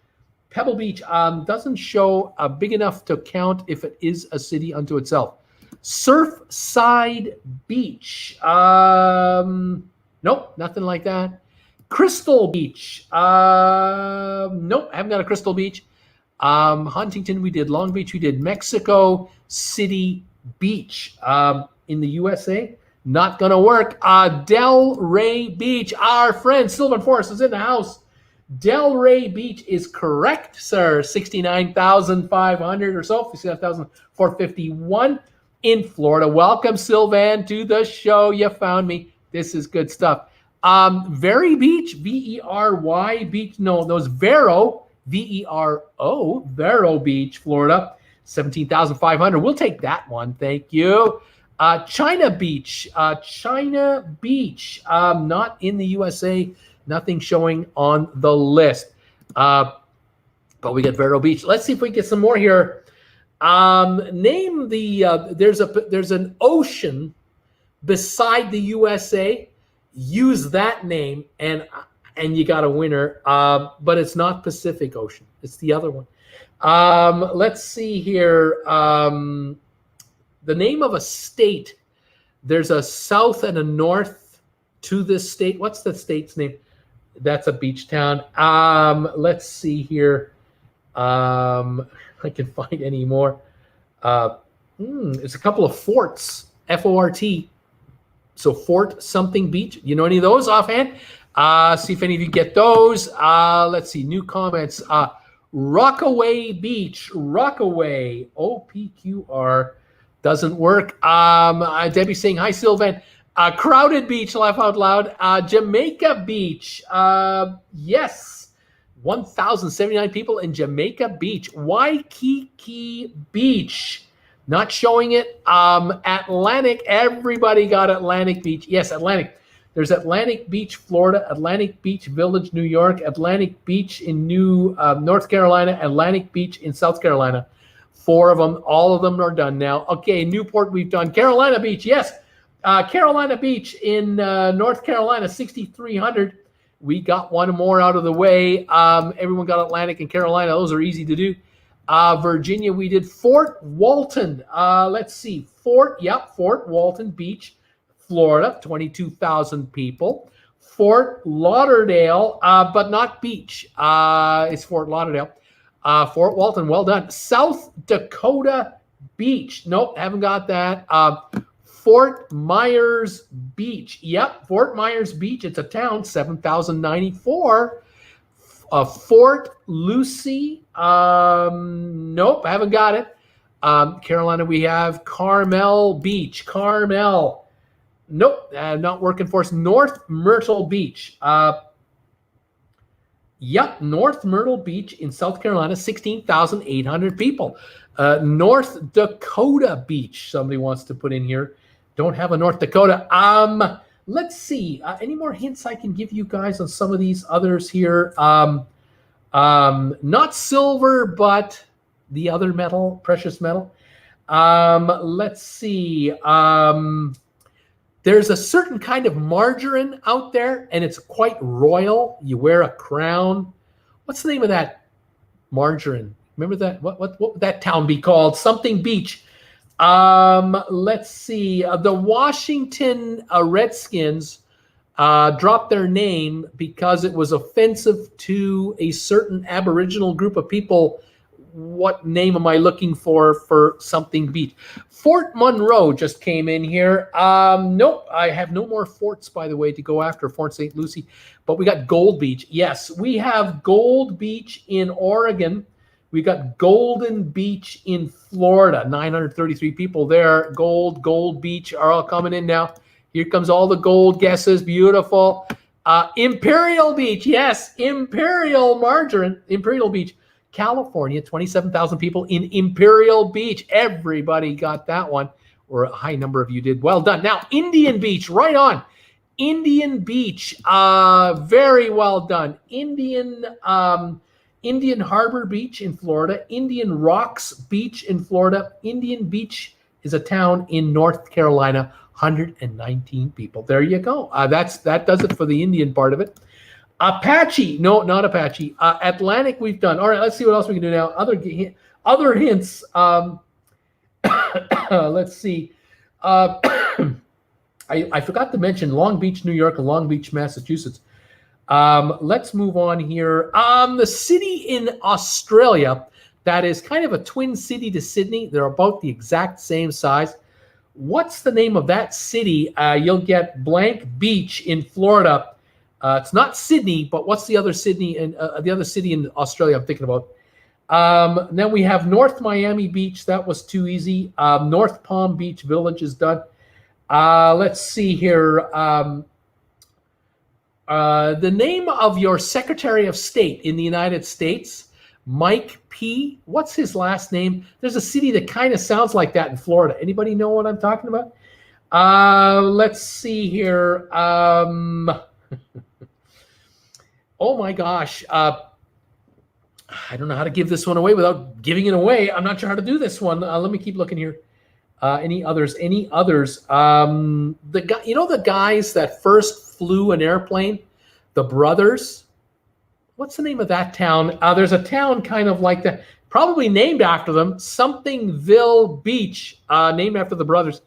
Doesn't show big enough to count if it is a city unto itself. Surfside Beach. Nope, nothing like that. Crystal Beach. Nope, I haven't got a Crystal Beach. Huntington, we did. Long Beach, we did. Mexico City Beach in the USA. Not going to work. Delray Beach. Our friend Sylvan Forrest is in the house. Delray Beach is correct, sir. 69,500 or so. 69,451 in Florida. Welcome, Sylvan, to the show. You found me. This is good stuff. Very Beach, Very Beach. No, those Vero. Vero, Vero Beach, Florida, 17,500. We'll take that one. Thank you. China Beach, not in the USA. Nothing showing on the list. But we get Vero Beach. Let's see if we get some more here. Name the, there's an ocean beside the USA. Use that name and you got a winner, but it's not Pacific Ocean. It's the other one. Let's see here. The name of a state. There's a south and a north to this state. What's the state's name? That's a beach town. Let's see here. I can find any more. It's a couple of forts. F-O-R-T. So Fort something beach. You know any of those offhand? See if any of you get those. Let's see. New comments. Rockaway Beach. Rockaway. OPQR. Doesn't work. Debbie's saying, hi, Sylvan. Crowded Beach. Laugh out loud. Jamaica Beach. Yes. 1,079 people in Jamaica Beach. Waikiki Beach. Not showing it. Atlantic. Everybody got Atlantic Beach. Yes, Atlantic. There's Atlantic Beach, Florida, Atlantic Beach Village, New York, Atlantic Beach in North Carolina, Atlantic Beach in South Carolina. 4 of them. All of them are done now. Okay, Newport we've done. Carolina Beach, yes. Carolina Beach in North Carolina, 6,300. We got one more out of the way. Everyone got Atlantic and Carolina. Those are easy to do. Virginia, we did Fort Walton. Let's see. Fort Walton Beach, Florida, 22,000 people. Fort Lauderdale, but not beach. It's Fort Lauderdale. Fort Walton, well done. South Dakota Beach. Nope, haven't got that. Fort Myers Beach. Yep, Fort Myers Beach. It's a town, 7,094. Fort Lucie. Nope, I haven't got it. Carolina, we have Carmel Beach. Carmel. Nope, not working for us. North Myrtle Beach. Yep, North Myrtle Beach in South Carolina, 16,800 people. North Dakota Beach, somebody wants to put in here. Don't have a North Dakota. Let's see. Any more hints I can give you guys on some of these others here? Not silver, but the other metal, precious metal. Let's see. There's a certain kind of margarine out there, and it's quite royal. You wear a crown. What's the name of that margarine? Remember that? What would that town be called? Something Beach. Let's see. The Washington Redskins dropped their name because it was offensive to a certain Aboriginal group of people. What name am I looking for something beach? Fort Monroe just came in here. Nope, I have no more forts, by the way, to go after. Fort St. Lucie. But we got Gold Beach. Yes, we have Gold Beach in Oregon. We got Golden Beach in Florida. 933 people there. Gold Beach are all coming in now. Here comes all the gold guesses. Beautiful. Imperial Beach. Yes, Imperial Beach. California, 27,000 people in Imperial Beach. Everybody got that one, or a high number of you did. Well done. Now, Indian Beach, right on. Indian Beach, very well done. Indian Harbor Beach in Florida. Indian Rocks Beach in Florida. Indian Beach is a town in North Carolina. 119 people. There you go. That does it for the Indian part of it. Apache, no, not Apache. Atlantic, we've done. All right, let's see what else we can do now. Other hints. Let's see. I forgot to mention Long Beach, New York, and Long Beach, Massachusetts. Let's move on here. The city in Australia that is kind of a twin city to Sydney. They're about the exact same size. What's the name of that city? You'll get blank beach in Florida. It's not Sydney, but what's the other Sydney and the other city in Australia I'm thinking about? Then we have North Miami Beach. That was too easy. North Palm Beach Village is done. Let's see here. The name of your Secretary of State in the United States, Mike P. What's his last name? There's a city that kind of sounds like that in Florida. Anybody know what I'm talking about? Let's see here. Oh my gosh. I don't know how to give this one away without giving it away. I'm not sure how to do this one. Let me keep looking here. Any others? The guys that first flew an airplane, the brothers. What's the name of that town? There's a town kind of like that, probably named after them. Somethingville Beach, named after the brothers.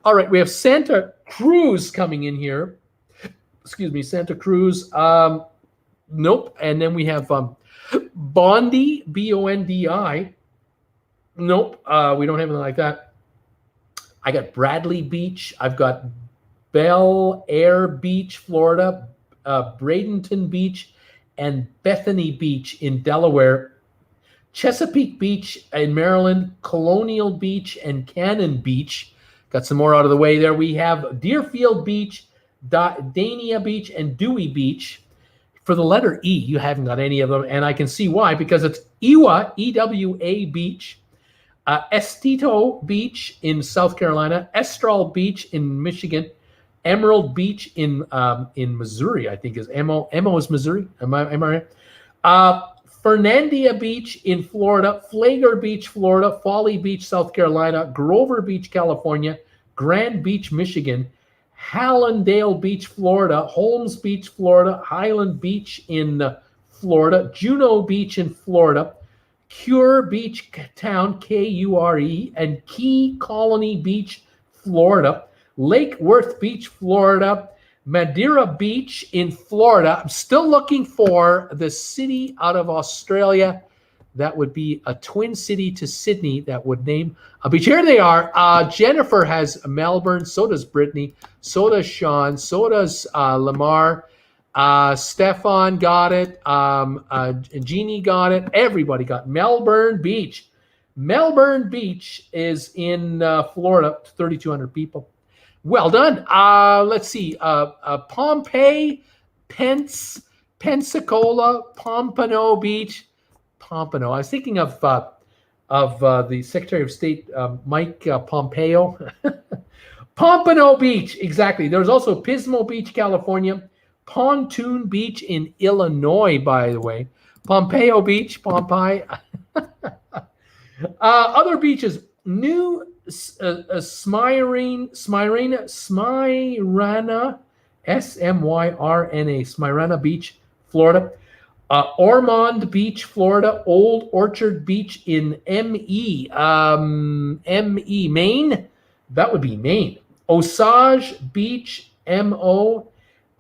All right, we have Santa Cruz coming in here. Excuse me, Santa Cruz. Nope. And then we have Bondi, B-O-N-D-I. Nope. We don't have anything like that. I got Bradley Beach. I've got Bel Air Beach, Florida, Bradenton Beach, and Bethany Beach in Delaware. Chesapeake Beach in Maryland, Colonial Beach, and Cannon Beach. Got some more out of the way there. We have Deerfield Beach, Dania Beach, and Dewey Beach. For the letter E, you haven't got any of them, and I can see why, because it's Ewa, E-W-A Beach, Estito Beach in South Carolina, Estral Beach in Michigan, Emerald Beach in Missouri, I think is Emo is Missouri. Am I right? Fernandina Beach in Florida, Flagler Beach, Florida, Folly Beach, South Carolina, Grover Beach, California, Grand Beach, Michigan, Hallandale Beach, Florida, Holmes Beach, Florida, Highland Beach in Florida, Juno Beach in Florida, Cure Beach Town, K-U-R-E, and Key Colony Beach, Florida, Lake Worth Beach, Florida, Madeira Beach in Florida. I'm still looking for the city out of Australia that would be a twin city to Sydney that would name a beach. Here they are. Jennifer has Melbourne. So does Brittany. So does Sean. So does Lamar. Stefan got it. Jeannie got it. Everybody got Melbourne Beach. Melbourne Beach is in Florida. 3,200 people. Well done. Let's see. Pompeii, Pensacola, Pompano Beach. Pompano. I was thinking of the Secretary of State, Mike Pompeo. Pompano Beach. Exactly. There's also Pismo Beach, California. Pontoon Beach in Illinois, by the way. Pompeo Beach, Pompeii. Other beaches. New Smyrna, S-M-Y-R-N-A, Smyrna Beach, Florida. Ormond Beach, Florida. Old Orchard Beach in M-E, Maine. That would be Maine. Osage Beach, M-O.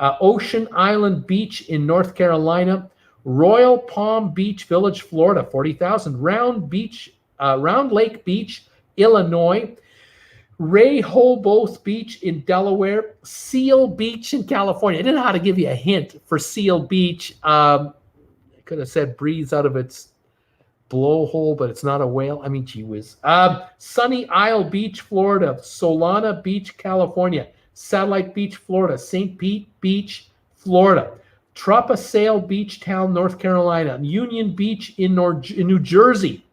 Ocean Island Beach in North Carolina. Royal Palm Beach Village, Florida, 40,000. Round Lake Beach, Illinois. Rehoboth Beach in Delaware. Seal Beach in California. I didn't know how to give you a hint for Seal Beach. I could have said breathes out of its blowhole, but it's not a whale. I mean, gee whiz. Sunny Isle Beach, Florida. Solana Beach, California. Satellite Beach, Florida. St. Pete Beach, Florida. Tropicale Beach Town, North Carolina. Union Beach in New Jersey.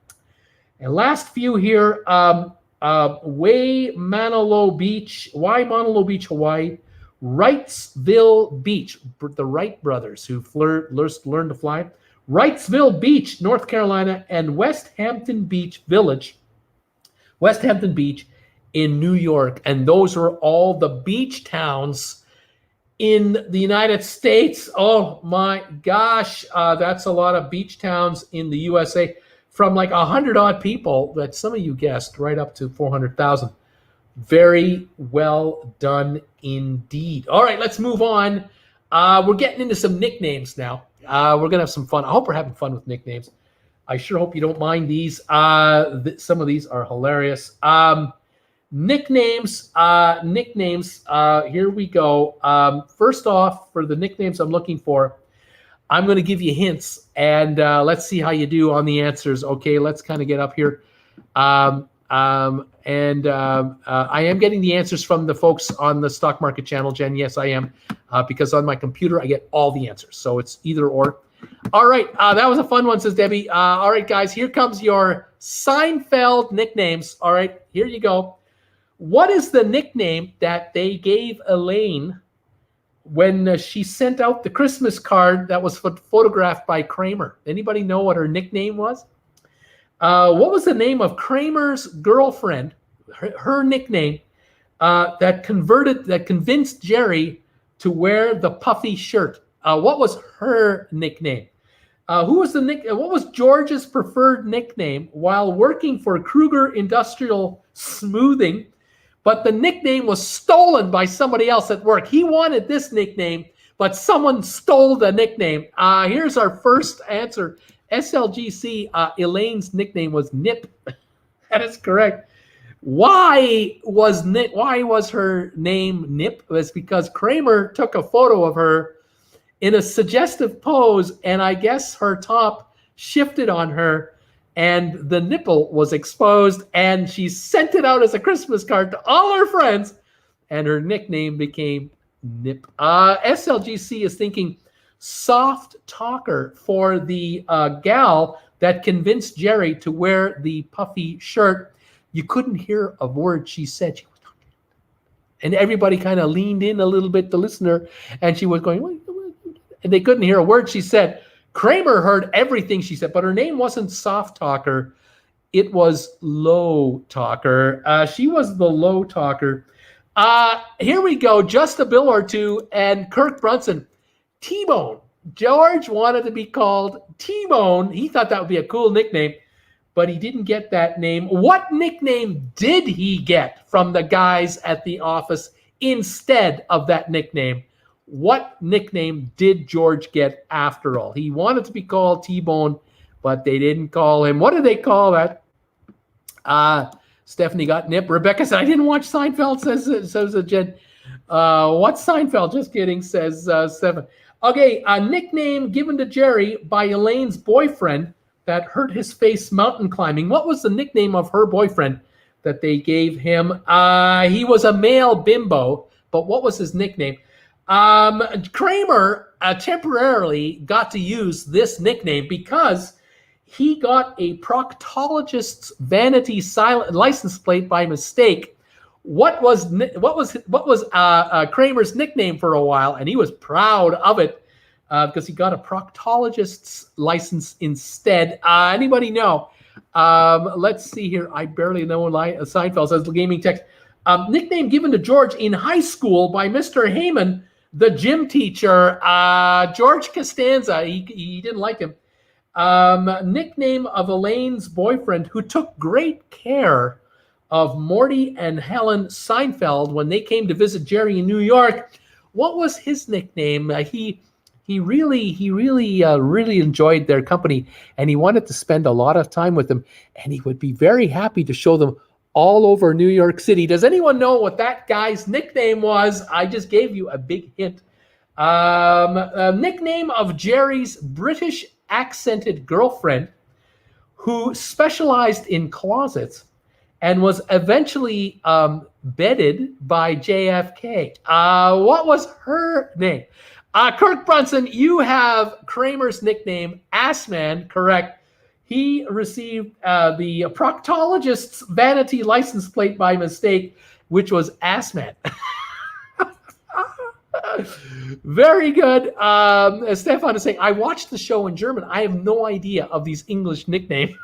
And last few here, Waimanalo Beach, Hawaii. Wrightsville Beach, the Wright brothers who learned to fly. Wrightsville Beach, North Carolina, and West Hampton Beach in New York. And those are all the beach towns in the United States. Oh my gosh, that's a lot of beach towns in the USA. From like 100 odd people that some of you guessed, right up to 400,000. Very well done indeed. All right, let's move on. We're getting into some nicknames now. We're going to have some fun. I hope we're having fun with nicknames. I sure hope you don't mind these. Some of these are hilarious. Nicknames. Here we go. First off, for the nicknames I'm looking for, I'm going to give you hints, and let's see how you do on the answers. Okay, let's kind of get up here. I am getting the answers from the folks on the Stock Market channel, Jen. Yes, I am, because on my computer, I get all the answers. So it's either or. All right, that was a fun one, says Debbie. All right, guys, here comes your Seinfeld nicknames. All right, here you go. What is the nickname that they gave Elaine when she sent out the Christmas card that was photographed by Kramer? Anybody know what her nickname was? What was the name of Kramer's girlfriend, her nickname, that convinced Jerry to wear the puffy shirt? What was her nickname? What was George's preferred nickname while working for Kruger Industrial Smoothing? But the nickname was stolen by somebody else at work. He wanted this nickname, but someone stole the nickname. Here's our first answer. SLGC, Elaine's nickname was Nip. That is correct. Why was her name Nip? It was because Kramer took a photo of her in a suggestive pose, and I guess her top shifted on her, and the nipple was exposed, and she sent it out as a Christmas card to all her friends, and her nickname became Nip. SLGC is thinking soft talker for the gal that convinced Jerry to wear the puffy shirt. You couldn't hear a word she said. She was, and everybody kind of leaned in a little bit to listen to her, and she was going, and they couldn't hear a word she said. Kramer heard everything she said, but her name wasn't soft talker. It was low talker. She was the low talker. Here we go. Just a bill or two, and Kirk Brunson. T-Bone. George wanted to be called T-Bone. He thought that would be a cool nickname, but he didn't get that name. What nickname did he get from the guys at the office instead of that nickname? What nickname did George get after all? He wanted to be called T-Bone, but they didn't call him. What did they call that? Stephanie got nip. Rebecca said, I didn't watch Seinfeld, says Jen. What's Seinfeld? Just kidding, says Seven. Okay, a nickname given to Jerry by Elaine's boyfriend that hurt his face mountain climbing. What was the nickname of her boyfriend that they gave him? He was a male bimbo, but what was his nickname? Kramer temporarily got to use this nickname because he got a proctologist's vanity license plate by mistake. What was Kramer's nickname for a while, and he was proud of it because he got a proctologist's license instead. Anybody know? Let's see here. I barely know. Seinfeld says the gaming text. Nickname given to George in high school by Mr. Heyman, the gym teacher. George Costanza. He didn't like him. Nickname of Elaine's boyfriend, who took great care of Morty and Helen Seinfeld when they came to visit Jerry in New York. What was his nickname? He really enjoyed their company, and he wanted to spend a lot of time with them, and he would be very happy to show them all over New York City. Does anyone know what that guy's nickname was? I just gave you a big hint. A nickname of Jerry's British accented girlfriend who specialized in closets and was eventually bedded by JFK. What was her name? Kirk Brunson, you have Kramer's nickname, Assman, correct. He received the proctologist's vanity license plate by mistake, which was Assman. Very good. Stefan is saying, I watched the show in German. I have no idea of these English nicknames.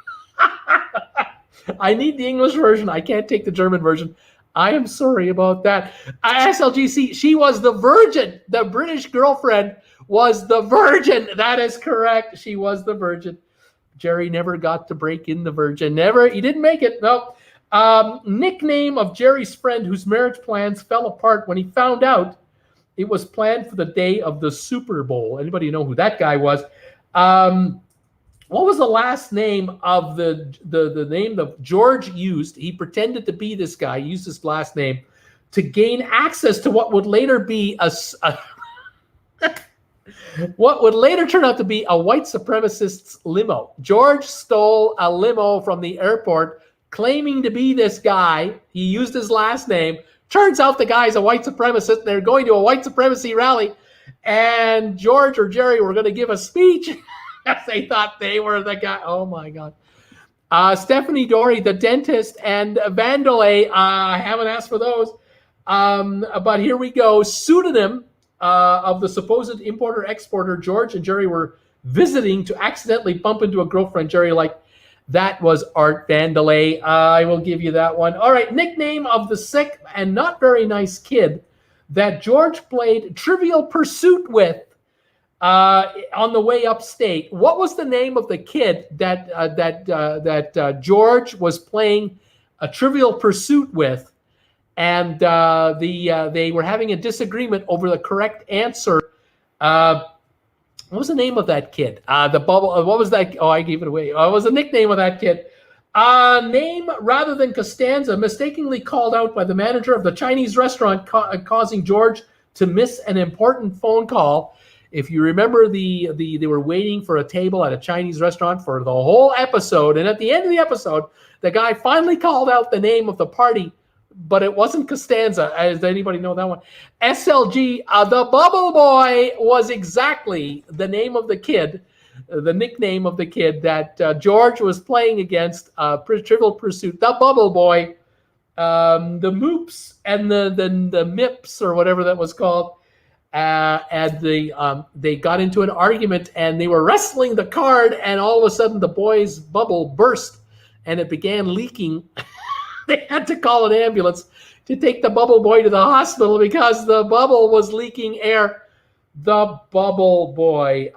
I need the English version. I can't take the German version. I am sorry about that. SLGC, she was the virgin. The British girlfriend was the virgin. That is correct. She was the virgin. Jerry never got to break in the virgin. Never. He didn't make it. No. Nickname of Jerry's friend whose marriage plans fell apart when he found out it was planned for the day of the Super Bowl. Anybody know who that guy was? What was the last name of the name that George used? He pretended to be this guy, used his last name to gain access to what would later be what would later turn out to be a white supremacist's limo. George stole a limo from the airport, claiming to be this guy. He used his last name. Turns out the guy's a white supremacist. They're going to a white supremacy rally, and George or Jerry were going to give a speech. They thought they were the guy. Oh, my God. Stephanie Dory, the dentist, and Vandalay. I haven't asked for those. But here we go. Pseudonym of the supposed importer-exporter George and Jerry were visiting to accidentally bump into a girlfriend Jerry liked. That was Art Vandalay. I will give you that one. All right. Nickname of the sick and not very nice kid that George played Trivial Pursuit with on the way upstate. What was the name of the kid that George was playing a Trivial Pursuit with, and they were having a disagreement over the correct answer? What was the name of that kid? The bubble. What was that? Oh, I gave it away. What was the nickname of that kid? Name rather than Costanza, mistakenly called out by the manager of the Chinese restaurant, causing George to miss an important phone call. If you remember, they were waiting for a table at a Chinese restaurant for the whole episode, and at the end of the episode, the guy finally called out the name of the party but it wasn't Costanza. Does anybody know that one? SLG, the Bubble Boy was exactly the name of the kid, the nickname of the kid that George was playing against, Trivial Pursuit, the Bubble Boy. The Moops and the Mips, or whatever that was called, and they got into an argument, and they were wrestling the card, and all of a sudden the boy's bubble burst, and it began leaking. They had to call an ambulance to take the Bubble Boy to the hospital because the bubble was leaking air. The Bubble Boy.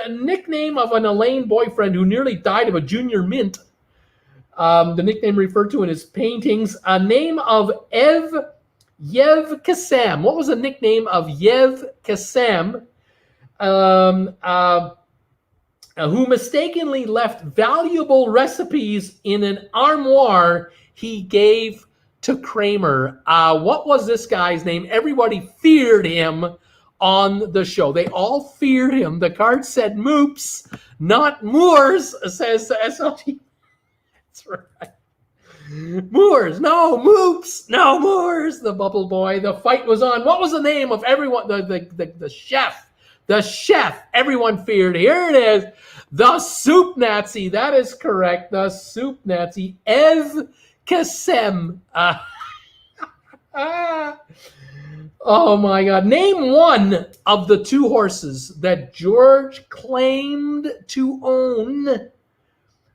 Nickname of an Elaine boyfriend who nearly died of a junior mint. The nickname referred to in his paintings. A name of Yev Kassam. What was the nickname of Yev Kassam? Who mistakenly left valuable recipes in an armoire he gave to Kramer. What was this guy's name? Everybody feared him on the show. They all feared him. The card said Moops, not Moors, says SLG. That's right. Moors, no, Moops, no, Moors, the Bubble Boy. The fight was on. What was the name of everyone? The chef. The chef. Everyone feared. Here it is. The Soup Nazi. That is correct. The Soup Nazi. Yev Kassam. Oh my God. Name one of the two horses that George claimed to own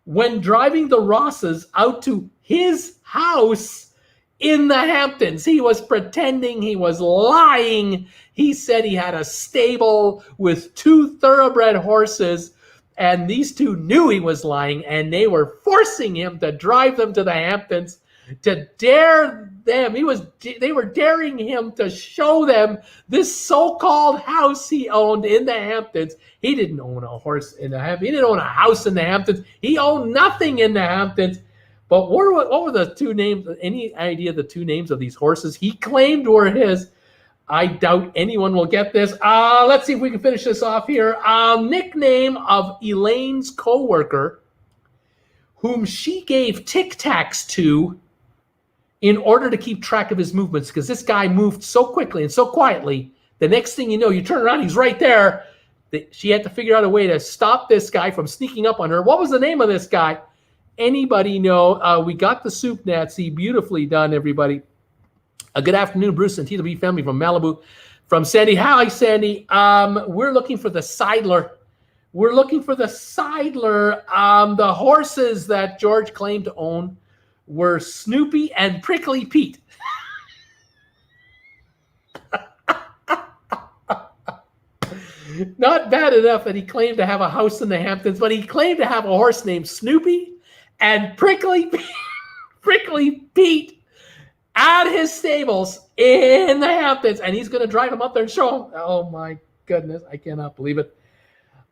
when driving the Rosses out to his house in the Hamptons. He was pretending, he was lying. He said he had a stable with 2 thoroughbred horses, and these two knew he was lying, and they were forcing him to drive them to the Hamptons to dare them. They were daring him to show them this so-called house he owned in the Hamptons. He didn't own a horse in the Hamptons. He didn't own a house in the Hamptons. He owned nothing in the Hamptons. But what were the two names? Any idea the two names of these horses he claimed were his? I doubt anyone will get this. Let's see if we can finish this off here. Nickname of Elaine's co-worker, whom she gave Tic Tacs to in order to keep track of his movements, because this guy moved so quickly and so quietly. The next thing you know, you turn around, he's right there. She had to figure out a way to stop this guy from sneaking up on her. What was the name of this guy? Anybody know? We got the Soup Nazi. Beautifully done, everybody. Good afternoon, Bruce and TW family from Malibu. From Sandy. Hi, Sandy. We're looking for the Seidler. We're looking for the Seidler. The horses that George claimed to own were Snoopy and Prickly Pete. Not bad enough that he claimed to have a house in the Hamptons, but he claimed to have a horse named Snoopy and Prickly Pete at his stables in the Hamptons, and he's going to drive him up there and show him. Oh my goodness, I cannot believe it.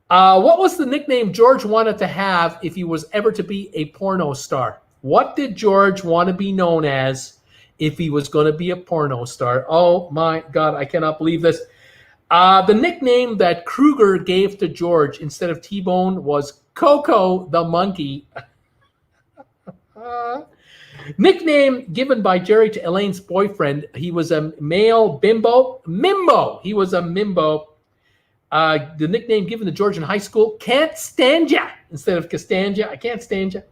What was the nickname George wanted to have if he was ever to be a porno star? What did George want to be known as if he was going to be a porno star? Oh my God, I cannot believe this. The nickname that Kruger gave to George instead of T-Bone was Coco the Monkey. Nickname given by Jerry to Elaine's boyfriend. He was a male bimbo. Mimbo. He was a mimbo. The nickname given to George in high school, Can't Stand Ya, instead of Costanza. I can't stand ya.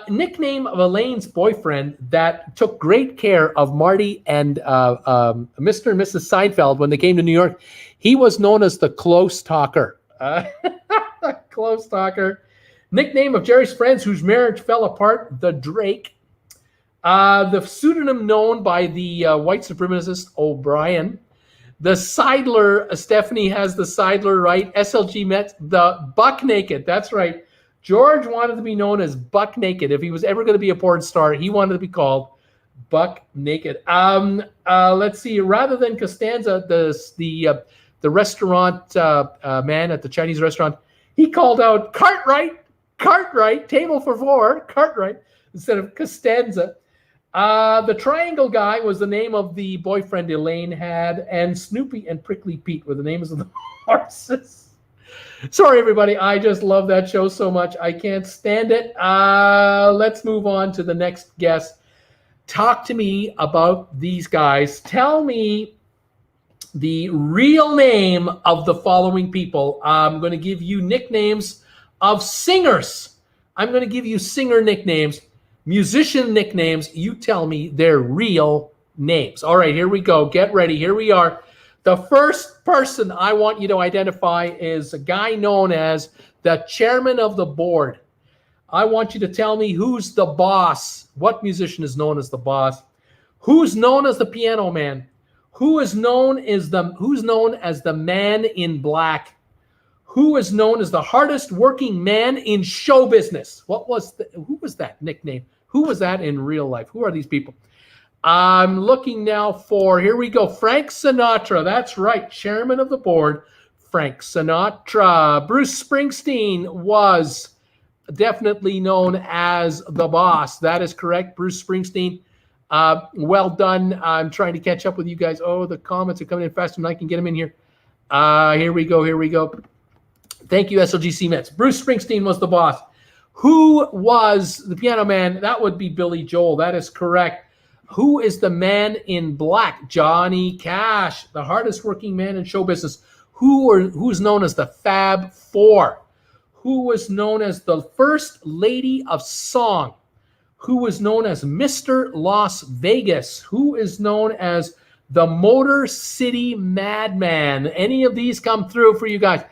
Nickname of Elaine's boyfriend that took great care of Marty and Mr. and Mrs. Seinfeld when they came to New York. He was known as the Close Talker. Close Talker. Nickname of Jerry's friends whose marriage fell apart, the Drake. The pseudonym known by the white supremacist O'Brien. The Seidler, Stephanie has the Seidler right. SLG Met, the Buck Naked. That's right. George wanted to be known as Buck Naked. If he was ever going to be a porn star, he wanted to be called Buck Naked. Let's see. Rather than Costanza, the restaurant man at the Chinese restaurant, he called out Cartwright, table for 4, Cartwright, instead of Costanza. The Triangle Guy was the name of the boyfriend Elaine had, and Snoopy and Prickly Pete were the names of the horses. Sorry, everybody. I just love that show so much. I can't stand it. Let's move on to the next guest. talk to me about these guys. Tell me the real name of the following people. I'm going to give you nicknames of singers. I'm going to give you singer nicknames, musician nicknames. You tell me their real names. All right, here we go. Get ready. Here we are. The first person I want you to identify is a guy known as the chairman of the board. I want you to tell me who's the boss. What musician is known as the boss? Who's known as the piano man? Who's known as the man in black? Who is known as the hardest working man in show business? Who was that nickname? Who was that in real life? Who are these people? I'm looking now for, here we go, Frank Sinatra. That's right, chairman of the board, Frank Sinatra. Bruce Springsteen was definitely known as the boss. That is correct, Bruce Springsteen. Well done. I'm trying to catch up with you guys. Oh, the comments are coming in faster than I can get them in here. Here we go. Thank you, SLGC Mets. Bruce Springsteen was the boss. Who was the piano man? That would be Billy Joel. That is correct. Who is the man in black? Johnny Cash, the hardest working man in show business. Who's known as the Fab Four? Who was known as the first lady of song? Who was known as Mr. Las Vegas? Who is known as the Motor City Madman? Any of these come through for you guys?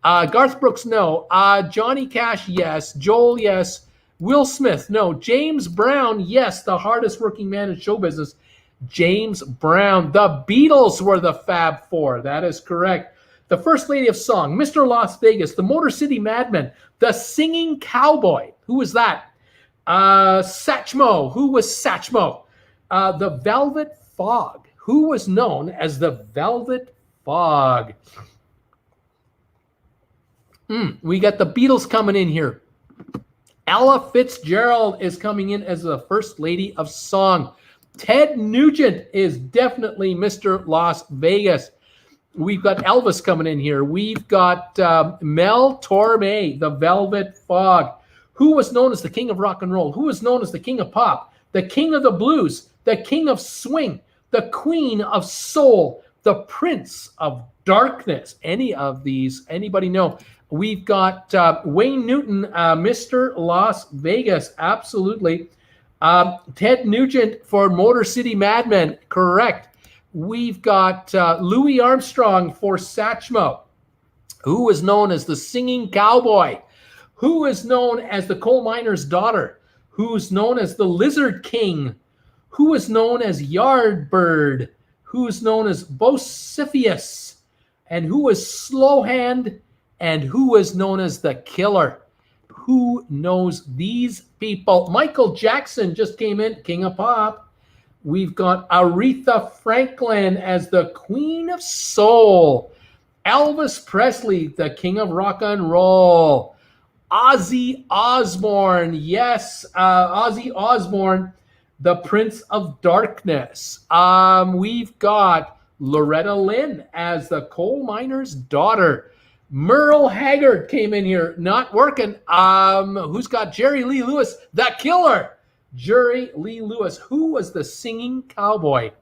Garth Brooks, no. Johnny Cash, yes. Joel, yes. Will Smith, no. James Brown, yes. The hardest working man in show business, James Brown. The Beatles were the Fab Four. That is correct. The First Lady of Song, Mr. Las Vegas, the Motor City Madman, the Singing Cowboy. Who was that? Satchmo. Who was Satchmo? The Velvet Fog. Who was known as the Velvet Fog? We got the Beatles coming in here. Ella Fitzgerald is coming in as the First Lady of Song. Ted Nugent is definitely Mr. Las Vegas. We've got Elvis coming in here. We've got Mel Torme, the Velvet Fog. Who was known as the King of Rock and Roll? Who was known as the King of Pop? The King of the Blues? The King of Swing? The Queen of Soul? The Prince of Darkness? Any of these? Anybody know? We've got Wayne Newton, Mr. Las Vegas, absolutely. Ted Nugent for Motor City Madman, correct. We've got Louis Armstrong for Satchmo, who is known as the Singing Cowboy, who is known as the Coal Miner's Daughter, who's known as the Lizard King, who is known as Yardbird, who is known as Bocephalus, and who is Slowhand, and who is known as the Killer. Who knows these people? Michael Jackson just came in, King of Pop. We've got Aretha Franklin as the Queen of Soul. Elvis Presley, the King of Rock and Roll. Ozzy Osbourne, yes, Ozzy Osbourne, the Prince of Darkness. We've got Loretta Lynn as the Coal Miner's Daughter. Merle Haggard came in here, not working. Who's got Jerry Lee Lewis, the Killer? Jerry Lee Lewis, who was the Singing Cowboy?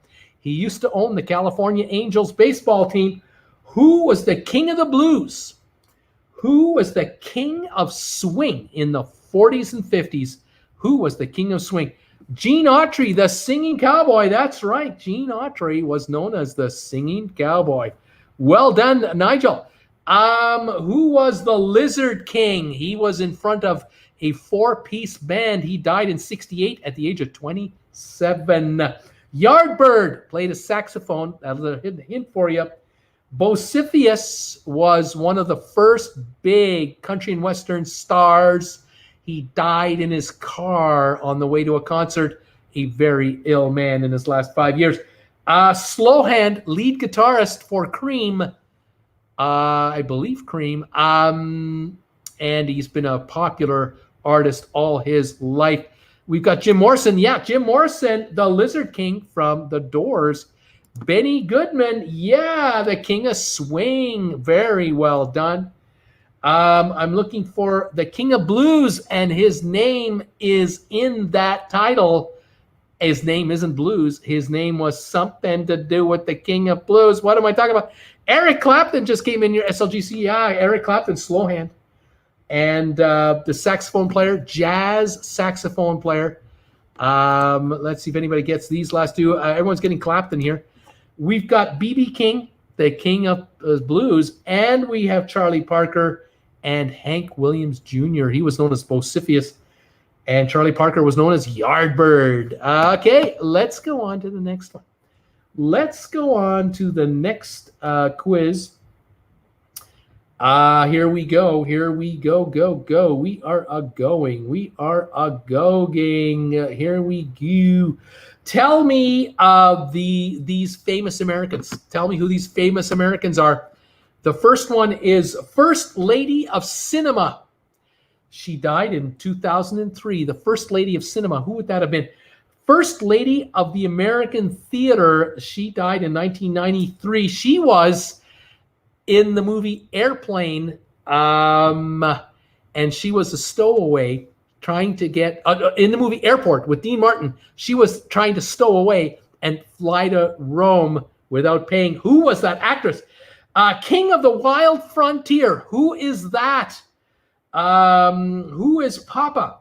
He used to own the California Angels baseball team. Who was the King of the Blues? Who was the King of Swing in the 40s and 50s? Who was the King of Swing? Gene Autry, the Singing Cowboy. That's right. Gene Autry was known as the Singing Cowboy. Well done, Nigel. Who was the Lizard King? He was in front of a four-piece band. He died in 1968 at the age of 27. Yardbird played a saxophone. That's a hint for you. Bocephalus was one of the first big country and western stars. He died in his car on the way to a concert. A very ill man in his last 5 years. Slowhand, lead guitarist for Cream. I believe Cream. And he's been a popular artist all his life. We've got Jim Morrison. Yeah, Jim Morrison, the Lizard King from The Doors. Benny Goodman. Yeah, the King of Swing. Very well done. I'm looking for the King of Blues, and his name is in that title. His name isn't Blues. His name was something to do with the King of Blues. What am I talking about? Eric Clapton just came in here, SLGC. Yeah, Eric Clapton, slow hand. And the saxophone player, jazz saxophone player. Let's see if anybody gets these last two. Everyone's getting Clapton here. We've got B.B. King, the King of Blues, and we have Charlie Parker and Hank Williams Jr. He was known as Bocephus, and Charlie Parker was known as Yardbird. Okay, let's go on to the next one. Let's go on to the next quiz. Here we go. Here we go. Go. We are a-going. We are a-going. Here we go. Tell me these famous Americans. Tell me who these famous Americans are. The first one is First Lady of Cinema. She died in 2003. The First Lady of Cinema. Who would that have been? First Lady of the American Theater. She died in 1993. She was in the movie Airplane, and she was a stowaway trying to get in the movie Airport with Dean Martin. She was trying to stow away and fly to Rome without paying. Who was that actress? King of the Wild Frontier. Who is that? Who is Papa?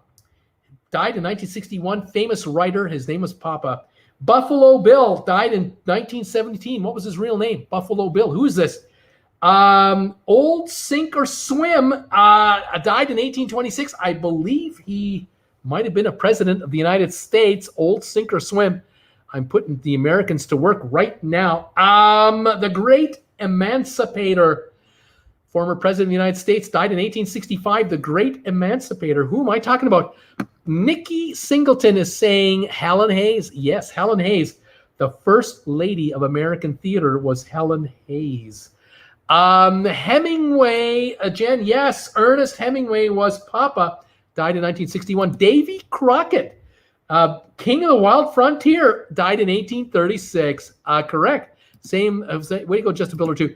Died in 1961. Famous writer. His name was Papa. Buffalo Bill died in 1917. What was his real name? Buffalo Bill. Who is this? Old Sink or Swim died in 1826. I believe he might have been a president of the United States. Old Sink or Swim. I'm putting the Americans to work right now. The great emancipator, former president of the United States, died in 1865. The great emancipator. Who am I talking about? Nikki Singleton is saying Helen Hayes. Yes, Helen Hayes. The first lady of American theater was Helen Hayes. Hemingway, Jen, yes, Ernest Hemingway was Papa, died in 1961. Davy Crockett, King of the Wild Frontier, died in 1836. Correct. Same, way to go, Justin Builder, too.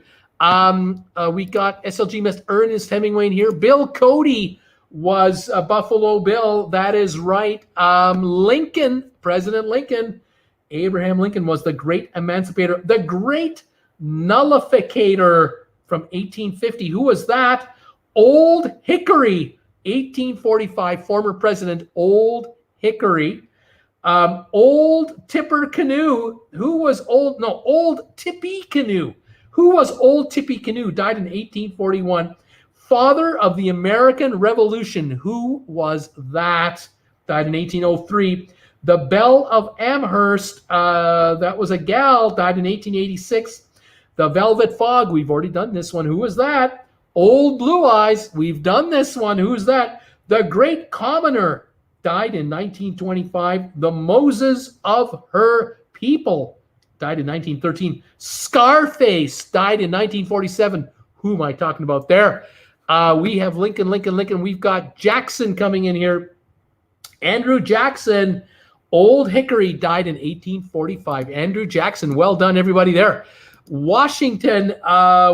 We got SLG Missed Ernest Hemingway in here. Bill Cody was Buffalo Bill. That is right. Lincoln, President Lincoln, Abraham Lincoln was the great emancipator, the great nullificator from 1850. Who was that? Old Hickory, 1845, former president, Old Hickory. Old Tippecanoe. Who was old? No, Old Tippecanoe. Who was Old Tippecanoe? Died in 1841. Father of the American Revolution. Who was that? Died in 1803. The Belle of Amherst. That was a gal. Died in 1886. The Velvet Fog, we've already done this one. Who was that? Old Blue Eyes, we've done this one. Who's that? The Great Commoner, died in 1925. The Moses of Her People, died in 1913. Scarface, died in 1947. Who am I talking about there? We have Lincoln. We've got Jackson coming in here. Andrew Jackson, Old Hickory, died in 1845. Andrew Jackson, well done, everybody there. Washington,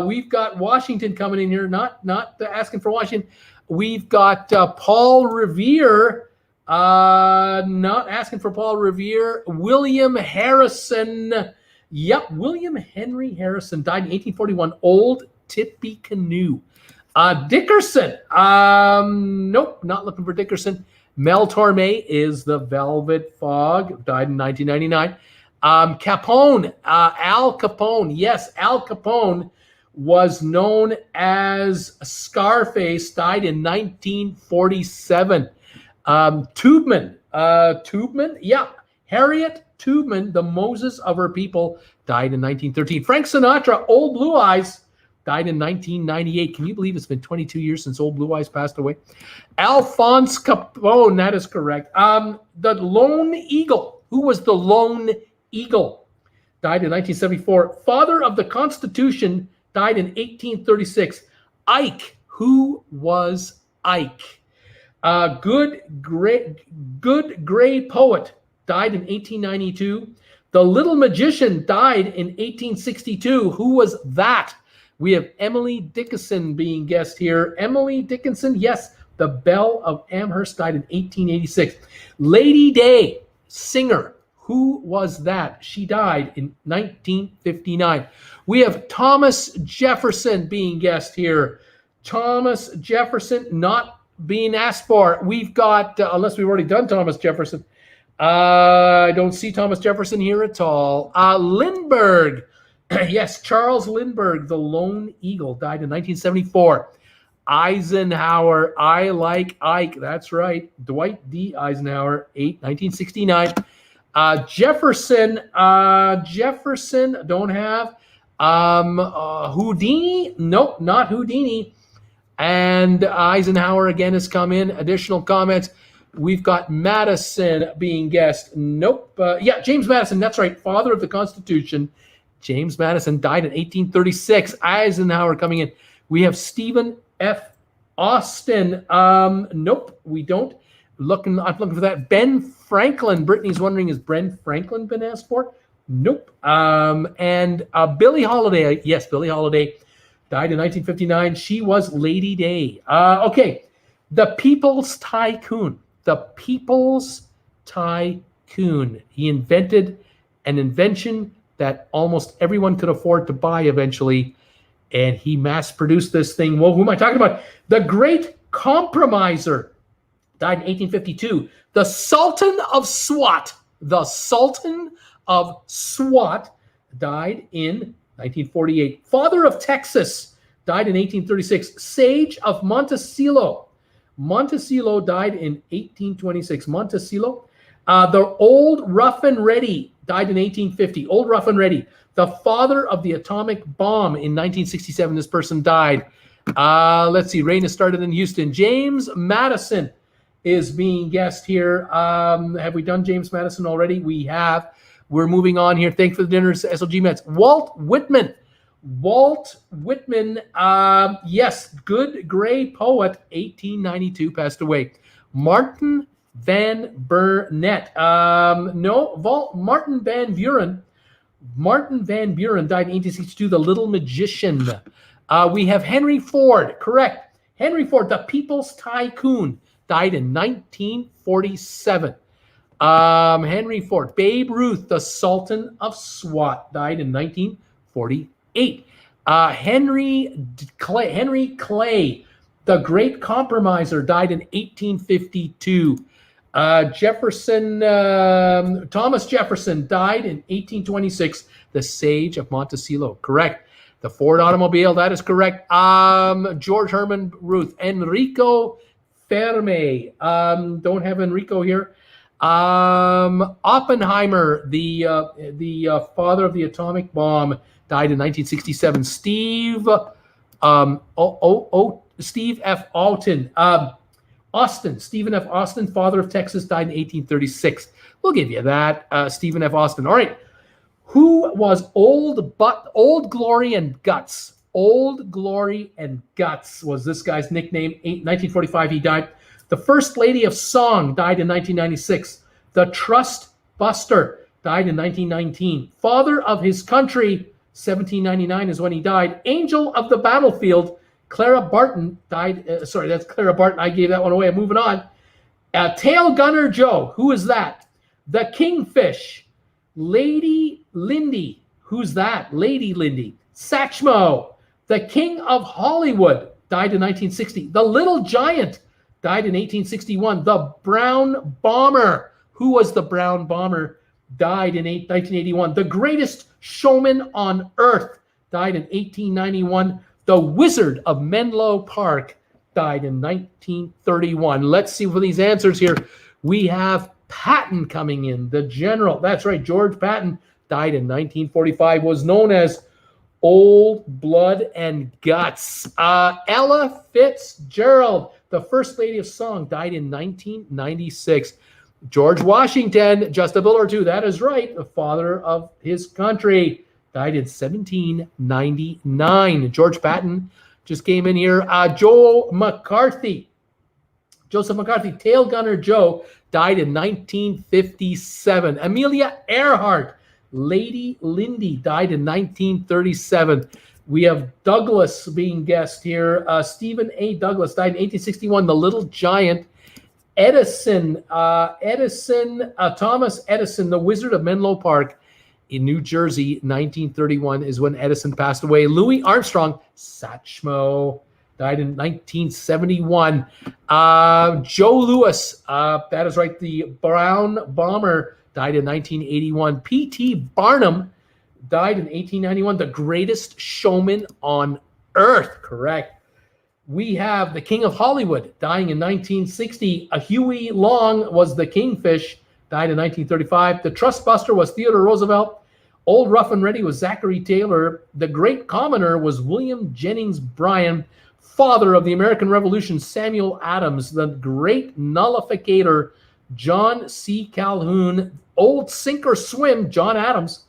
we've got Washington coming in here, not asking for Washington. We've got Paul Revere, not asking for Paul Revere. William Harrison, yep, William Henry Harrison, died in 1841. Old Tippecanoe. Dickerson, nope, not looking for Dickerson. Mel Torme is the Velvet Fog, died in 1999. Capone, Al Capone. Yes, Al Capone was known as Scarface, died in 1947. Tubman, yeah. Harriet Tubman, the Moses of Her People, died in 1913. Frank Sinatra, Old Blue Eyes, died in 1998. Can you believe it's been 22 years since Old Blue Eyes passed away? Alphonse Capone, that is correct. The Lone Eagle. Who was the Lone Eagle? Died in 1974. Father of the Constitution, died in 1836. Ike. Who was Ike? Good Gray Poet, died in 1892. The Little Magician died in 1862. Who was that? We have Emily Dickinson being guest here. Emily Dickinson, yes. The Belle of Amherst, died in 1886. Lady Day, singer. Who was that? She died in 1959. We have Thomas Jefferson being guest here. Thomas Jefferson not being asked for. We've got, unless we've already done Thomas Jefferson, I don't see Thomas Jefferson here at all. Lindbergh. Yes, Charles Lindbergh, the Lone Eagle, died in 1974. Eisenhower, I like Ike. That's right. Dwight D. Eisenhower, 1969. Jefferson, don't have. Houdini, nope, not Houdini. And Eisenhower again has come in. Additional comments. We've got Madison being guest. Nope. Yeah, James Madison. That's right. Father of the Constitution. James Madison died in 1836. Eisenhower coming in. We have Stephen F. Austin. Nope, we don't. I'm looking for that. Ben Franklin. Brittany's wondering, is Ben Franklin been asked for? Nope. And Billie Holiday. Yes, Billie Holiday died in 1959. She was Lady Day. Okay. The People's Tycoon. The People's Tycoon. He invented an invention that almost everyone could afford to buy eventually, and he mass-produced this thing. Well, who am I talking about? The Great Compromiser died in 1852. The Sultan of Swat. The Sultan of Swat died in 1948. Father of Texas died in 1836. Sage of Montecillo. Montecillo died in 1826. Montecillo. The Old Rough and Ready died in 1850. Old Rough and Ready. The father of the atomic bomb in 1967. This person died. Let's see. Rain has started in Houston. James Madison is being guest here. Have we done James Madison already? We have. We're moving on here. Thanks for the dinners, SLG Mets. Walt Whitman. Walt Whitman, yes, good gray poet, 1892, passed away. Martin Van Burnett, Martin Van Buren. Martin Van Buren died in 1862, the Little Magician. We have Henry Ford, correct. Henry Ford, the People's Tycoon, died in 1947. Henry Ford. Babe Ruth, the Sultan of Swat, died in 1948. Henry Clay, the Great Compromiser, died in 1852. Thomas Jefferson died in 1826. The Sage of Montecillo, correct. The Ford automobile, that is correct. George Herman Ruth. Enrico Fermi. Don't have Enrico here. Oppenheimer, the father of the atomic bomb, died in 1967. Steve F. Alton. Stephen F. Austin, father of Texas, died in 1836. We'll give you that, Stephen F. Austin. All right. Who was Old Glory and Guts? Old Glory and Guts was this guy's nickname. 1945, he died. The First Lady of Song died in 1996. The Trust Buster died in 1919. Father of his country, 1799 is when he died. Angel of the Battlefield, Clara Barton died. Sorry, that's Clara Barton. I gave that one away. I'm moving on. Tail Gunner Joe. Who is that? The Kingfish. Lady Lindy. Who's that? Lady Lindy. Satchmo. The King of Hollywood died in 1960. The Little Giant died in 1861. The Brown Bomber. Who was the Brown Bomber? Died in 1981. The Greatest Showman on Earth died in 1891. The Wizard of Menlo Park died in 1931. Let's see for these answers here. We have Patton coming in, the general. That's right, George Patton died in 1945, was known as Old Blood and Guts. Ella Fitzgerald, the First Lady of Song, died in 1996. George Washington, just a bill or two, that is right, the father of his country, died in 1799. George Patton just came in here. Joseph McCarthy, Tail Gunner Joe, died in 1957. Amelia Earhart, Lady Lindy, died in 1937. We have Douglas being guest here. Stephen A. Douglas died in 1861. The Little Giant. Edison, Thomas Edison, the Wizard of Menlo Park in New Jersey, 1931 is when Edison passed away. Louis Armstrong, Satchmo, died in 1971. Joe Louis, that is right, the Brown Bomber, died in 1981. P.T. Barnum died in 1891, the greatest showman on earth, correct. We have the King of Hollywood dying in 1960. Huey Long was the Kingfish, died in 1935. The Trustbuster was Theodore Roosevelt. Old Rough and Ready was Zachary Taylor. The Great Commoner was William Jennings Bryan. Father of the American Revolution, Samuel Adams. The Great Nullificator, John C. Calhoun. Old Sink or Swim, John Adams.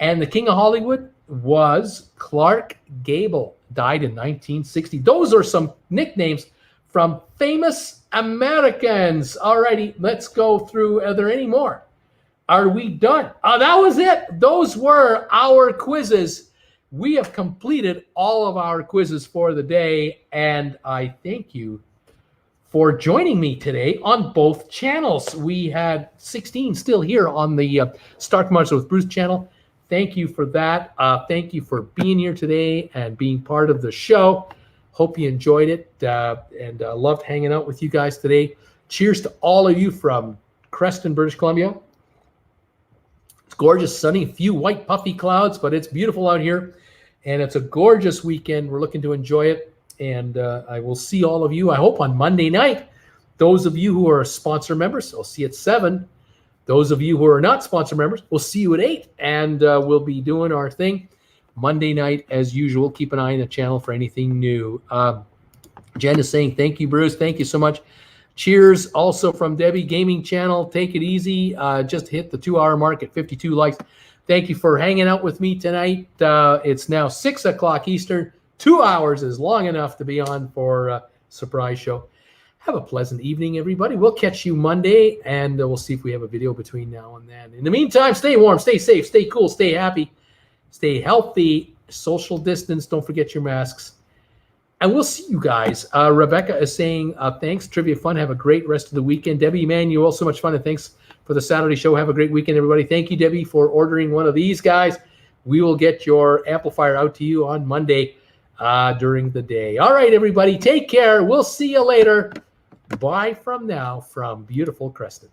And the King of Hollywood was Clark Gable, died in 1960. Those are some nicknames from famous Americans. All righty, let's go through. Are there any more? Are we done? That was it. Those were our quizzes. We have completed all of our quizzes for the day, and I thank you for joining me today on both channels. We had 16 still here on the Stark Martial with Bruce channel. Thank you for that. Thank you for being here today and being part of the show. Hope you enjoyed it and loved hanging out with you guys today. Cheers to all of you from Creston, British Columbia. It's gorgeous, sunny, a few white puffy clouds, but it's beautiful out here. And it's a gorgeous weekend. We're looking to enjoy it. And I will see all of you, I hope, on Monday night. Those of you who are sponsor members, I'll see you at 7. Those of you who are not sponsor members, we'll see you at 8, and we'll be doing our thing Monday night as usual. Keep an eye on the channel for anything new. Jen is saying, thank you, Bruce. Thank you so much. Cheers also from Debbie Gaming Channel. Take it easy. Just hit the 2-hour mark at 52 likes. Thank you for hanging out with me tonight. It's now 6 o'clock Eastern. 2 hours is long enough to be on for a surprise show. Have a pleasant evening, everybody. We'll catch you Monday, and we'll see if we have a video between now and then. In the meantime, stay warm, stay safe, stay cool, stay happy, stay healthy, social distance. Don't forget your masks. And we'll see you guys. Rebecca is saying, thanks, Trivia Fun. Have a great rest of the weekend. Debbie, man, you all so much fun, and thanks for the Saturday show. Have a great weekend, everybody. Thank you, Debbie, for ordering one of these guys. We will get your amplifier out to you on Monday during the day. All right, everybody, take care. We'll see you later. Bye from now from beautiful Creston.